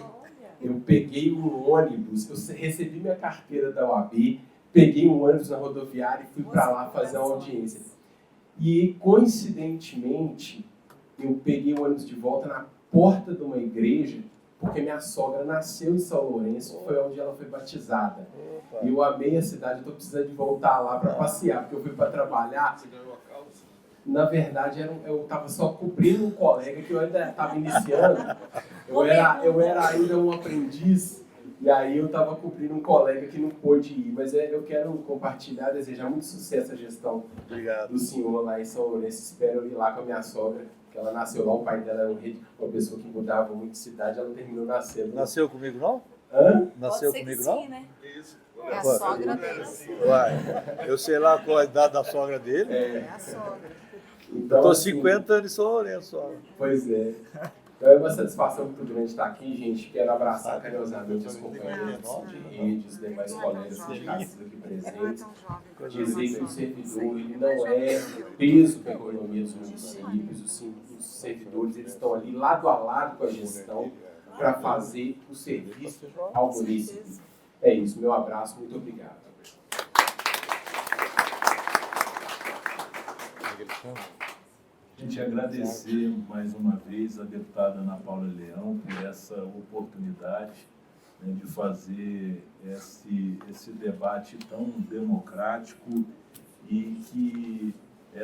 Eu peguei um ônibus, eu recebi minha carteira da OAB, peguei um ônibus na rodoviária e fui para lá fazer uma audiência. E, coincidentemente, eu peguei o ônibus de volta na porta de uma igreja, porque minha sogra nasceu em São Lourenço, foi onde ela foi batizada. E eu amei a cidade, estou precisando de voltar lá para passear, porque eu fui para trabalhar. Na verdade, eu estava só cumprindo um colega que eu ainda estava iniciando. Eu era ainda um aprendiz, e aí eu estava cumprindo um colega que não pôde ir. Mas eu quero compartilhar, desejar muito sucesso à gestão do senhor lá em São Lourenço. Espero ir lá com a minha sogra, que ela nasceu lá, o pai dela era uma pessoa que mudava muito de cidade, ela terminou nascendo. Nasceu comigo, não? Hã? Nasceu comigo, não? Sim, né? Isso. É a sogra dele. Uai, eu sei lá qual a idade da sogra dele. É a sogra. Então, estou assim, 50 anos em São Lourenço. Pois é. Então é uma satisfação muito grande estar aqui, gente. Quero abraçar carinhosamente as companheiras de rede, os demais colegas sindicatistas aqui presentes. Dizer que o servidor ele não é peso para a economia dos municípios. Os servidores eles estão ali lado a lado com a gestão para fazer o serviço ao município. É isso, meu abraço, muito obrigado. Gente, agradecer mais uma vez a deputada Ana Paula Leão por essa oportunidade, né, de fazer esse debate tão democrático e que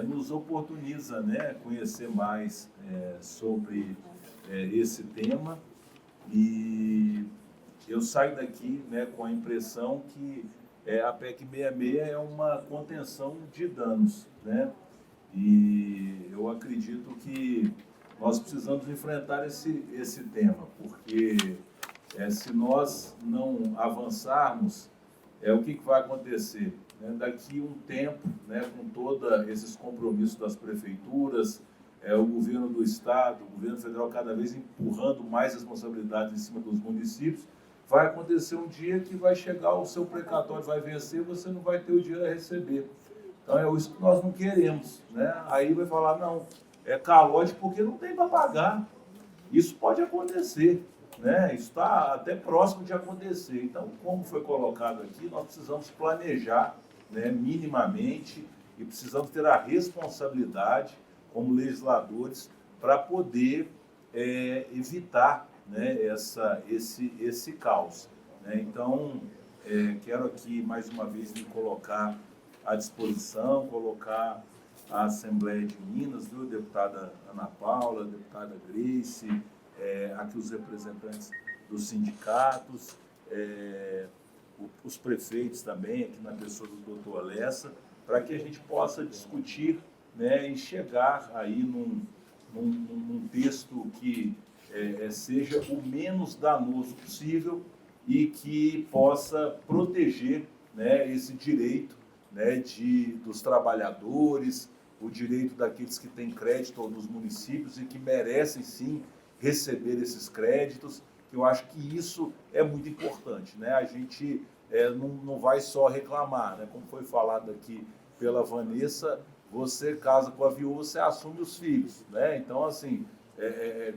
nos oportuniza, né, conhecer mais sobre esse tema. E eu saio daqui, né, com a impressão que a PEC 66 é uma contenção de danos, né? E eu acredito que nós precisamos enfrentar esse tema, porque se nós não avançarmos, o que vai acontecer? Daqui um tempo, né, com todos esses compromissos das prefeituras, o governo do Estado, o governo federal cada vez empurrando mais responsabilidades em cima dos municípios, vai acontecer um dia que vai chegar o seu precatório, vai vencer, você não vai ter o dinheiro a receber. Então é isso que nós não queremos, né? Aí vai falar, não, é calote porque não tem para pagar. Isso pode acontecer, né? Isso está até próximo de acontecer. Então, como foi colocado aqui, nós precisamos planejar, né, minimamente, e precisamos ter a responsabilidade, como legisladores, para poder evitar, né, esse caos, né? Então, quero aqui, mais uma vez, me colocar à disposição, colocar a Assembleia de Minas, viu, deputada Ana Paula, deputada Grace, aqui os representantes dos sindicatos, os prefeitos também, aqui na pessoa do doutor Alessa, para que a gente possa discutir, né, e chegar aí num texto que seja o menos danoso possível e que possa proteger, né, esse direito, né, dos trabalhadores, o direito daqueles que têm crédito nos municípios e que merecem, sim, receber esses créditos. Eu acho que isso é muito importante, né? A gente não vai só reclamar, né? Como foi falado aqui pela Vanessa, você casa com a viúva, você assume os filhos, né? Então, assim,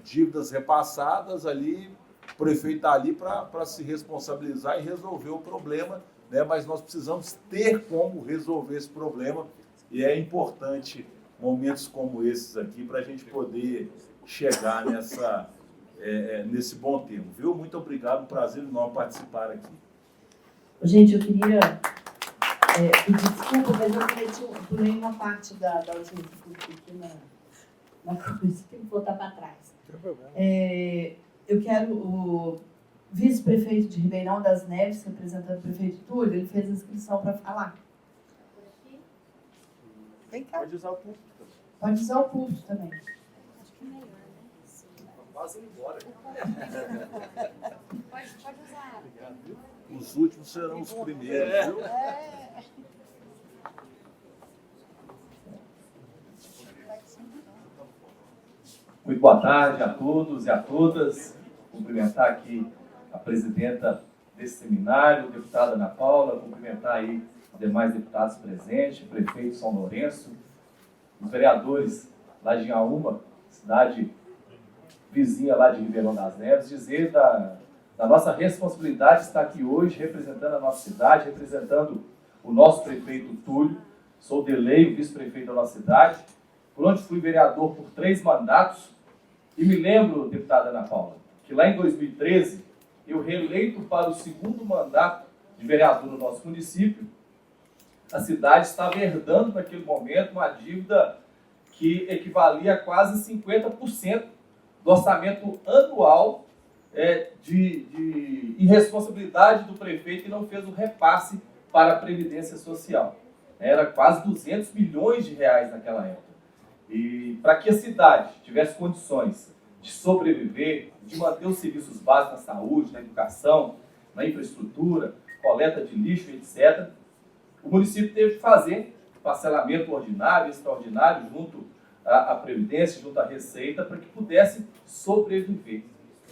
dívidas repassadas ali, o prefeito está ali para se responsabilizar e resolver o problema, né? Mas nós precisamos ter como resolver esse problema e é importante momentos como esses aqui para a gente poder chegar nesse bom tempo, viu? Muito obrigado, um prazer enorme participar aqui. Gente, eu queria pedir desculpa, mas eu pulei uma parte da audiência aqui na coisa, tem que voltar para trás. Eu quero o vice-prefeito de Ribeirão das Neves, representando o prefeito Túlio, ele fez a inscrição para falar. Vem cá. Pode usar o púlpito. Pode usar o púlpito também. Acho que é melhor, né? Quase embora. Pode usar. Os últimos serão os primeiros, viu? Muito boa tarde a todos e a todas. Cumprimentar aqui a presidenta desse seminário, a deputada Ana Paula, cumprimentar aí os demais deputados presentes, o prefeito de São Lourenço, os vereadores lá de Inhaúma, cidade vizinha lá de Ribeirão das Neves, dizer da nossa responsabilidade de estar aqui hoje representando a nossa cidade, representando o nosso prefeito Túlio. Sou Delei, o vice-prefeito da nossa cidade, por onde fui vereador por 3 mandatos, e me lembro, deputada Ana Paula, que lá em 2013, eu reeleito para o 2º mandato de vereador no nosso município, a cidade estava herdando naquele momento uma dívida que equivalia a quase 50% do orçamento anual de irresponsabilidade do prefeito que não fez o repasse para a Previdência Social. Era quase 200 milhões de reais naquela época. E para que a cidade tivesse condições de sobreviver, de manter os serviços básicos na saúde, na educação, na infraestrutura, coleta de lixo, etc., o município teve que fazer parcelamento ordinário, extraordinário, junto à Previdência, junto à Receita, para que pudesse sobreviver.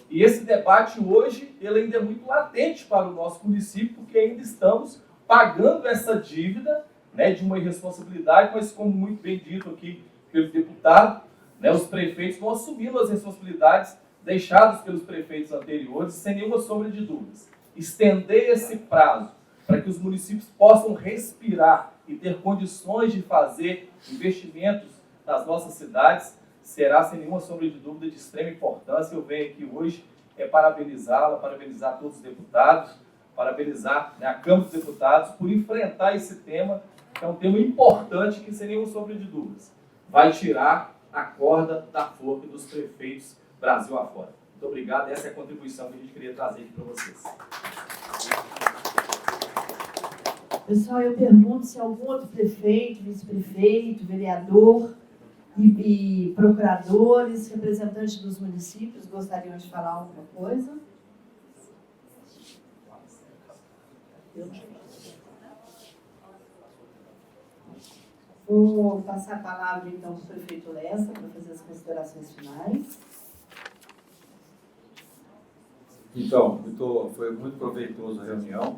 E esse debate hoje, ele ainda é muito latente para o nosso município, porque ainda estamos pagando essa dívida, né, de uma irresponsabilidade, mas como muito bem dito aqui pelo deputado, né, os prefeitos vão assumindo as responsabilidades deixadas pelos prefeitos anteriores, sem nenhuma sombra de dúvidas. Estender esse prazo para que os municípios possam respirar e ter condições de fazer investimentos nas nossas cidades será, sem nenhuma sombra de dúvida, de extrema importância. Eu venho aqui hoje parabenizá-la, parabenizar todos os deputados, parabenizar, né, a Câmara dos Deputados por enfrentar esse tema, que é um tema importante que, sem nenhuma sombra de dúvidas, vai tirar a corda da forca dos prefeitos Brasil afora. Muito obrigado, essa é a contribuição que a gente queria trazer aqui para vocês. Pessoal, eu pergunto se algum outro prefeito, vice-prefeito, vereador e procuradores, representantes dos municípios gostariam de falar alguma coisa. Vou passar a palavra, então, para o prefeito Lessa, para fazer as considerações finais. Então, foi muito proveitosa a reunião.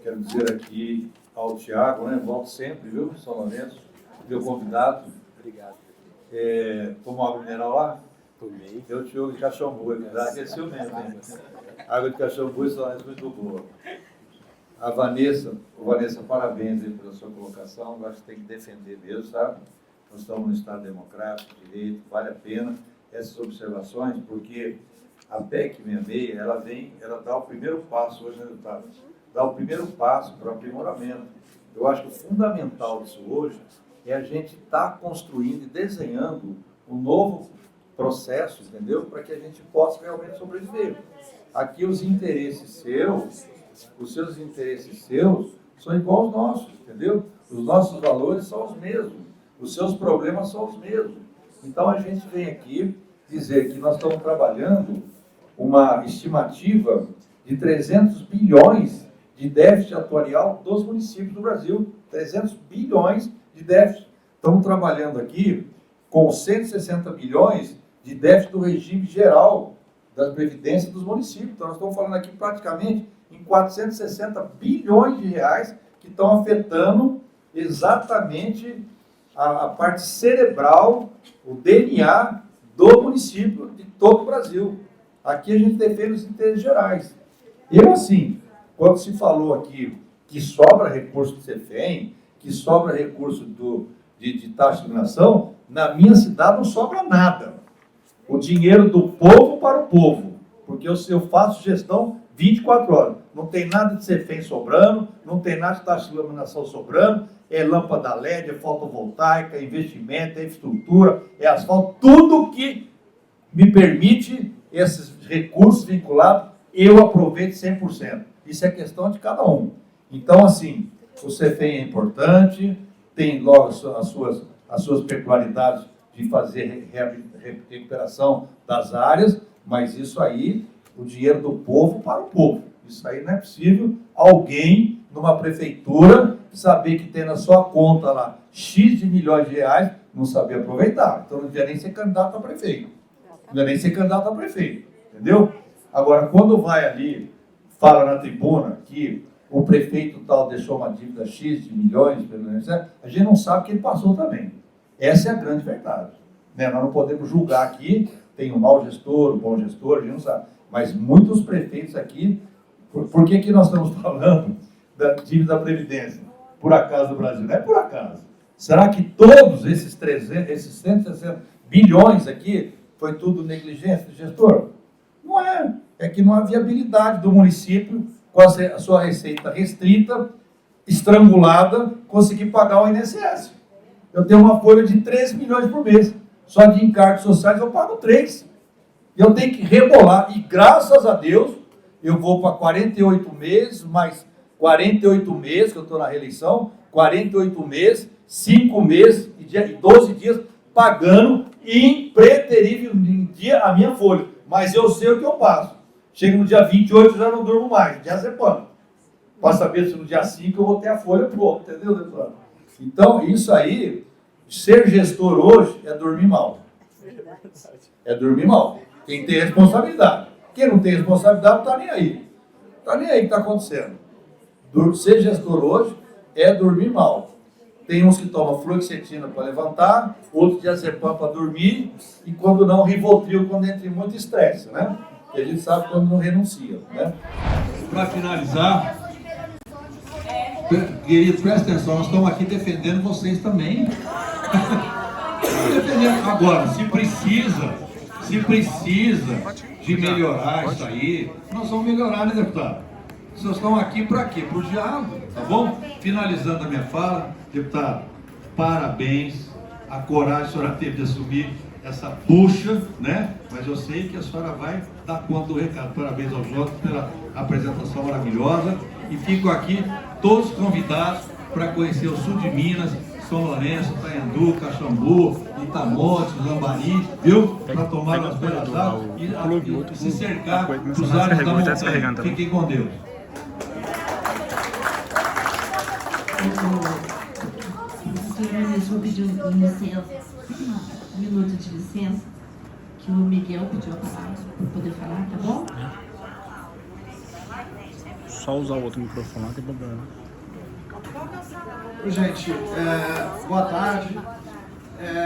Quero dizer aqui ao Tiago, né? Volto sempre, viu, São Lourenço, meu convidado. Obrigado. Tomou água mineral lá? Tomei. Eu te ouvi de Caxambu, aqueceu mesmo, hein? Água de Caxambu e São Lourenço muito boa. A Vanessa, parabéns aí pela sua colocação. Eu acho que tem que defender mesmo, sabe? Nós estamos no Estado democrático, direito, vale a pena essas observações, porque a PEC 66, ela dá o primeiro passo hoje, né, deputado? Dá o primeiro passo para o aprimoramento. Eu acho que o fundamental disso hoje é a gente estar construindo e desenhando um novo processo, entendeu? Para que a gente possa realmente sobreviver. Aqui os interesses seus, os seus interesses seus, são iguais aos nossos, entendeu? Os nossos valores são os mesmos, os seus problemas são os mesmos. Então a gente vem aqui dizer que nós estamos trabalhando uma estimativa de 300 bilhões de déficit atuarial dos municípios do Brasil. 300 bilhões de déficit. Estamos trabalhando aqui com 160 bilhões de déficit do regime geral das previdências dos municípios. Então, nós estamos falando aqui praticamente em 460 bilhões de reais que estão afetando exatamente a parte cerebral, o DNA do município de todo o Brasil. Aqui a gente defende os interesses gerais. Eu, assim, quando se falou aqui que sobra recurso do CEFEM, que sobra recurso de taxa de iluminação, na minha cidade não sobra nada. O dinheiro do povo para o povo, porque eu faço gestão 24 horas. Não tem nada de CEFEM sobrando, não tem nada de taxa de iluminação sobrando, é lâmpada LED, é fotovoltaica, é investimento, é infraestrutura, é asfalto, tudo que me permite esses recursos vinculados, eu aproveito 100%. Isso é questão de cada um. Então, assim, o CEFEM é importante, tem logo as suas peculiaridades de fazer recuperação das áreas, mas isso aí, o dinheiro do povo para o povo. Isso aí não é possível alguém, numa prefeitura, saber que tem na sua conta lá X de milhões de reais, não saber aproveitar. Então não devia nem ser candidato a prefeito. Não devia nem ser candidato a prefeito. Entendeu? Agora, quando vai ali, fala na tribuna que o prefeito tal deixou uma dívida X de milhões, a gente não sabe o que ele passou também. Essa é a grande verdade. Né? Nós não podemos julgar aqui, tem um mau gestor, um bom gestor, a gente não sabe. Mas muitos prefeitos aqui, por que nós estamos falando da dívida da Previdência? Por acaso do Brasil? Não é por acaso. Será que todos esses 160 bilhões aqui foi tudo negligência do gestor? Não é. É que não há viabilidade do município, com a sua receita restrita, estrangulada, conseguir pagar o INSS. Eu tenho uma folha de 13 milhões por mês. Só de encargos sociais eu pago 3. Eu tenho que rebolar. E graças a Deus, eu vou para 48 meses, mais 48 meses, que eu estou na reeleição, 48 meses, 5 meses e 12 dias pagando impreterível dia a minha folha. Mas eu sei o que eu passo. Chega no dia 28, eu já não durmo mais, dia Zepano. Para saber se no dia 5 eu vou ter a folha pronta, entendeu, deputado? Então, isso aí, ser gestor hoje é dormir mal. É dormir mal. Quem tem responsabilidade. Quem não tem responsabilidade não está nem aí. Não está nem aí o que está acontecendo. Ser gestor hoje é dormir mal. Tem uns que tomam fluoxetina para levantar, outros diazepam para dormir, e quando não, Rivotril quando entra em muito estresse, né? Que a gente sabe quando não renuncia, né? Para finalizar, queridos, presta atenção, nós estamos aqui defendendo vocês também. Defendendo. Agora, se precisa de melhorar isso aí, nós vamos melhorar, né, deputado? Vocês estão aqui para quê? Para o diálogo, tá bom? Finalizando a minha fala, deputado, parabéns, a coragem que a senhora teve de assumir essa bucha, né? Mas eu sei que a senhora vai dar conta do recado. Parabéns ao Jota pela apresentação maravilhosa. E fico aqui todos convidados para conhecer o sul de Minas, São Lourenço, Itaiandu, Caxambu, Itamonte, Lambari, viu? Para tomar as belas águas e se cercar dos ares da montanha. Fiquem com Deus. eu vou pedir licença, um minuto de licença, que o Miguel pediu a palavra para poder falar, tá bom? Só usar o outro microfone lá, tem problema. Gente, boa tarde.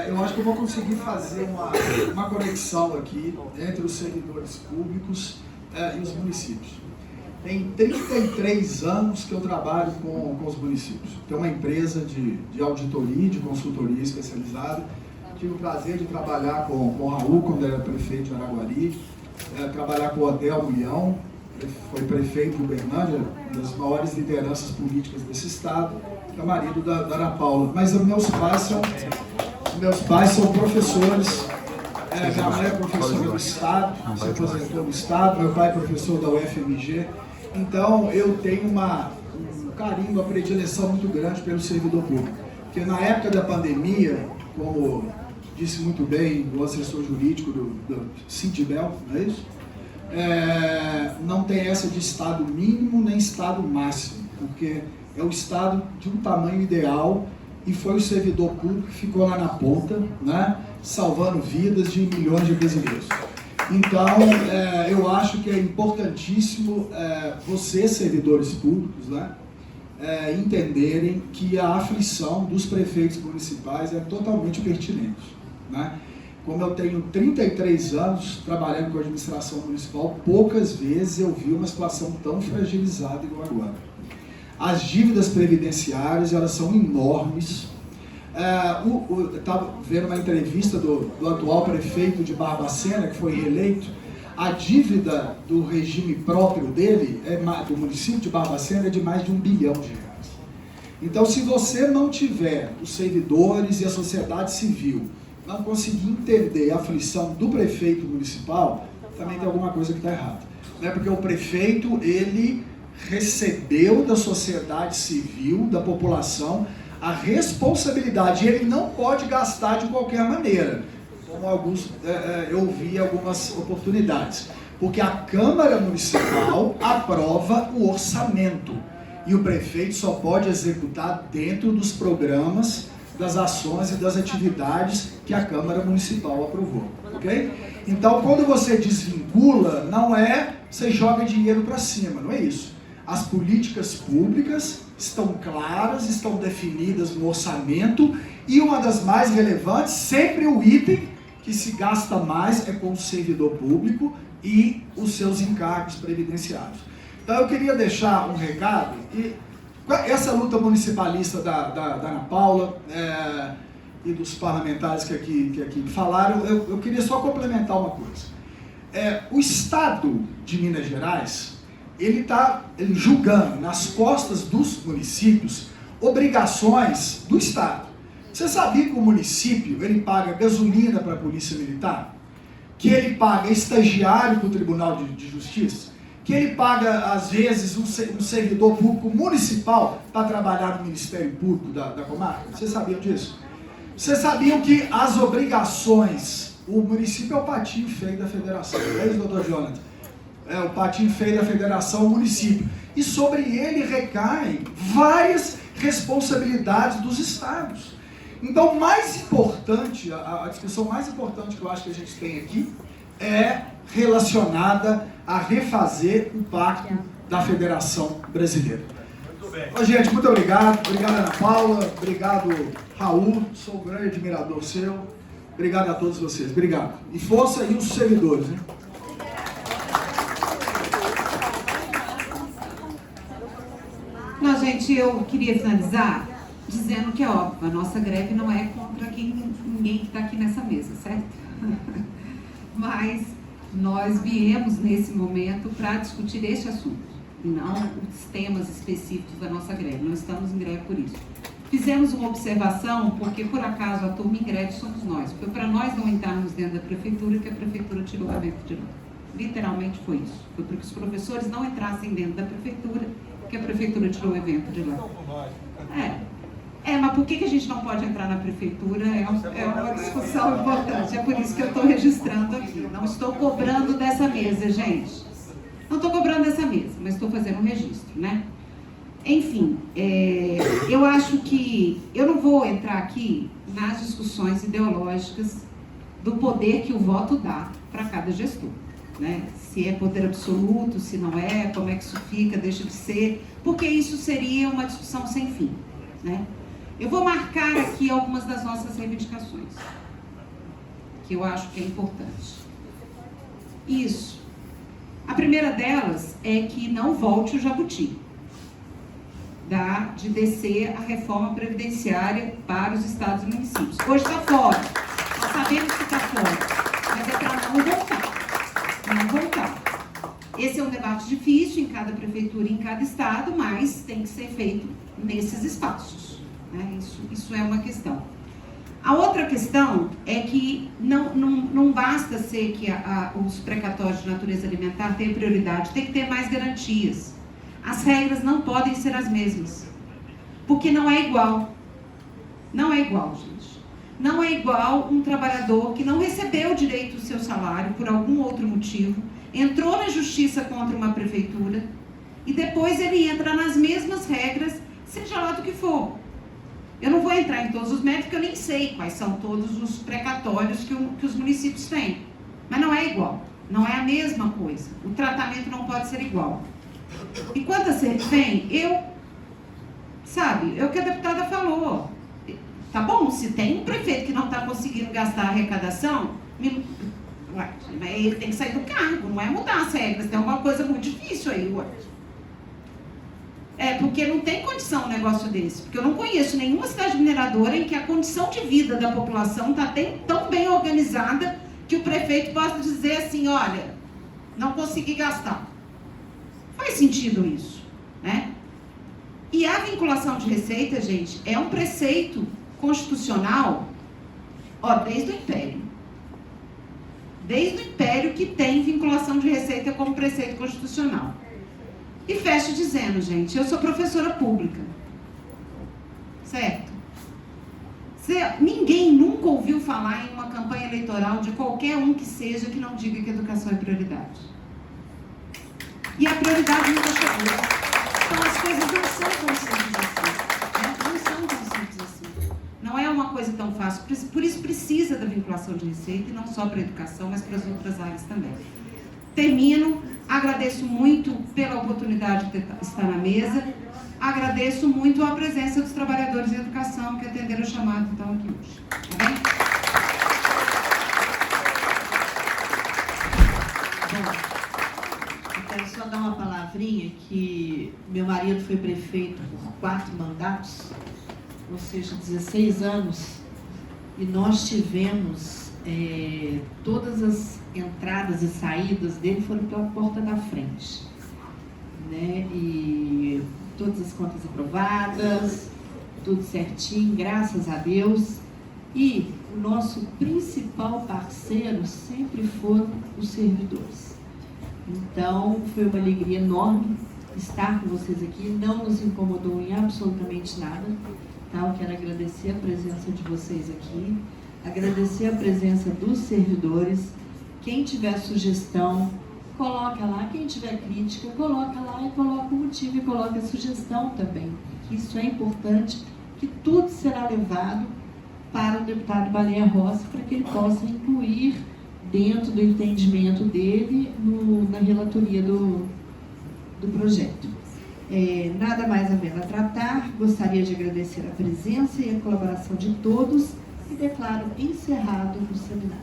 Eu acho que eu vou conseguir fazer uma conexão aqui entre os servidores públicos e os municípios. Tem 33 anos que eu trabalho com os municípios. Tenho uma empresa de auditoria, de consultoria especializada. Tive o prazer de trabalhar com o Raul, quando era prefeito de Araguari, trabalhar com o Odel Leão, foi prefeito de Uberlândia, uma das maiores lideranças políticas desse estado, que é o marido da Ana Paula. Mas meus pais são professores. Minha mãe é professora do Estado, se aposentou no Estado, meu pai é professor da UFMG. Então, eu tenho um carinho, uma predileção muito grande pelo servidor público. Porque na época da pandemia, como disse muito bem o assessor jurídico do Cintibel, não é isso? Não tem essa de Estado mínimo nem Estado máximo, porque é o Estado de um tamanho ideal e foi o servidor público que ficou lá na ponta, né, salvando vidas de milhões de brasileiros. Então, eu acho que é importantíssimo vocês, servidores públicos, né, entenderem que a aflição dos prefeitos municipais é totalmente pertinente, né? Como eu tenho 33 anos trabalhando com a administração municipal, poucas vezes eu vi uma situação tão fragilizada igual agora. As dívidas previdenciárias, elas são enormes. Eu estava vendo uma entrevista do atual prefeito de Barbacena, que foi reeleito. A dívida do regime próprio dele, do município de Barbacena, é de mais de R$1 bilhão. Então, se você não tiver os servidores e a sociedade civil não conseguir entender a aflição do prefeito municipal, também tem alguma coisa que está errada. Né? Porque o prefeito, ele recebeu da sociedade civil, da população, a responsabilidade. Ele não pode gastar de qualquer maneira, como eu vi algumas oportunidades. Porque a Câmara Municipal aprova o orçamento e o prefeito só pode executar dentro dos programas, das ações e das atividades que a Câmara Municipal aprovou, ok? Então, quando você desvincula, não é você joga dinheiro para cima, não é isso. As políticas públicas estão claras, estão definidas no orçamento e uma das mais relevantes, sempre o item que se gasta mais é com o servidor público e os seus encargos previdenciários. Então, eu queria deixar um recado e essa luta municipalista da Ana Paula e dos parlamentares que aqui falaram, eu queria só complementar uma coisa. O Estado de Minas Gerais, ele está julgando nas costas dos municípios obrigações do Estado. Você sabia que o município ele paga gasolina para a Polícia Militar? Que ele paga estagiário para o Tribunal de Justiça? Que ele paga, às vezes, um servidor público municipal para trabalhar no Ministério Público da comarca? Vocês sabiam disso? Vocês sabiam que as obrigações, o município é o patinho feio da federação, não é isso, doutor Jonathan? É o patinho feio da federação, o município. E sobre ele recaem várias responsabilidades dos estados. Então, mais importante, a discussão mais importante que eu acho que a gente tem aqui é relacionada a refazer o pacto da Federação Brasileira. Muito bem. Gente, muito obrigado. Obrigado, Ana Paula. Obrigado, Raul. Sou um grande admirador seu. Obrigado a todos vocês. Obrigado. E força aí os servidores, né? Não, gente, eu queria finalizar dizendo que, ó, a nossa greve não é contra ninguém que está aqui nessa mesa, certo? Mas nós viemos nesse momento para discutir este assunto, e não os temas específicos da nossa greve. Não estamos em greve por isso. Fizemos uma observação, porque por acaso a turma em greve somos nós. Foi para nós não entrarmos dentro da prefeitura que a prefeitura tirou o evento de lá. Literalmente foi isso. Foi para que os professores não entrassem dentro da prefeitura que a prefeitura tirou o evento de lá. Mas por que a gente não pode entrar na prefeitura? É uma discussão importante. É por isso que eu estou registrando aqui. Não estou cobrando dessa mesa, gente. Não estou cobrando dessa mesa, mas estou fazendo um registro, né? Enfim, eu acho que eu não vou entrar aqui nas discussões ideológicas do poder que o voto dá para cada gestor, né? Se é poder absoluto, se não é, como é que isso fica, deixa de ser, porque isso seria uma discussão sem fim, né? Eu vou marcar aqui algumas das nossas reivindicações, que eu acho que é importante. Isso. A primeira delas é que não volte o jabuti, de descer a reforma previdenciária para os estados e municípios. Hoje está fora, nós sabemos que está fora, mas é para não voltar. Não voltar. Esse é um debate difícil em cada prefeitura e em cada estado, mas tem que ser feito nesses espaços, né? Isso é uma questão. A outra questão é que não basta ser que os precatórios de natureza alimentar tenham prioridade, tem que ter mais garantias. As regras não podem ser as mesmas, porque não é igual. Não é igual, gente. Não é igual um trabalhador que não recebeu direito ao seu salário por algum outro motivo, entrou na justiça contra uma prefeitura e depois ele entra nas mesmas regras, seja lá do que for. Eu não vou entrar em todos os méritos, porque eu nem sei quais são todos os precatórios que os municípios têm. Mas não é igual, não é a mesma coisa. O tratamento não pode ser igual. E quanto a Serfem, é o que a deputada falou. Tá bom, se tem um prefeito que não está conseguindo gastar a arrecadação, ele tem que sair do cargo, não é mudar as regras, tem alguma coisa muito difícil aí, ué. Porque não tem condição um negócio desse, porque eu não conheço nenhuma cidade mineradora em que a condição de vida da população está tão bem organizada que o prefeito possa dizer assim, olha, não consegui gastar. Faz sentido isso, né? E a vinculação de receita, gente, é um preceito constitucional, desde o Império. Desde o Império que tem vinculação de receita como preceito constitucional. E fecho dizendo, gente, eu sou professora pública, certo? Ninguém nunca ouviu falar em uma campanha eleitoral de qualquer um que seja que não diga que educação é prioridade. E a prioridade nunca chegou. Então as coisas não são tão simples assim, né? Não são tão simples assim. Não é uma coisa tão fácil. Por isso precisa da vinculação de receita, e não só para a educação, mas para as outras áreas também. Termino, agradeço muito pela oportunidade de estar na mesa, agradeço muito a presença dos trabalhadores de educação que atenderam o chamado então aqui hoje. Tá bem? Bom, eu quero só dar uma palavrinha que meu marido foi prefeito por 4 mandatos, ou seja, 16 anos, e nós tivemos todas as entradas e saídas dele foram pela porta da frente, né? E todas as contas aprovadas, tudo certinho, graças a Deus. E o nosso principal parceiro sempre foram os servidores. Então, foi uma alegria enorme estar com vocês aqui, não nos incomodou em absolutamente nada, tá? Eu quero agradecer a presença de vocês aqui, agradecer a presença dos servidores. Quem tiver sugestão, coloca lá. Quem tiver crítica, coloca lá e coloca o motivo e coloca a sugestão também. Isso é importante, que tudo será levado para o deputado Baleia Rossi, para que ele possa incluir dentro do entendimento dele na relatoria do projeto. Nada mais havendo a tratar, gostaria de agradecer a presença e a colaboração de todos e declaro encerrado o seminário.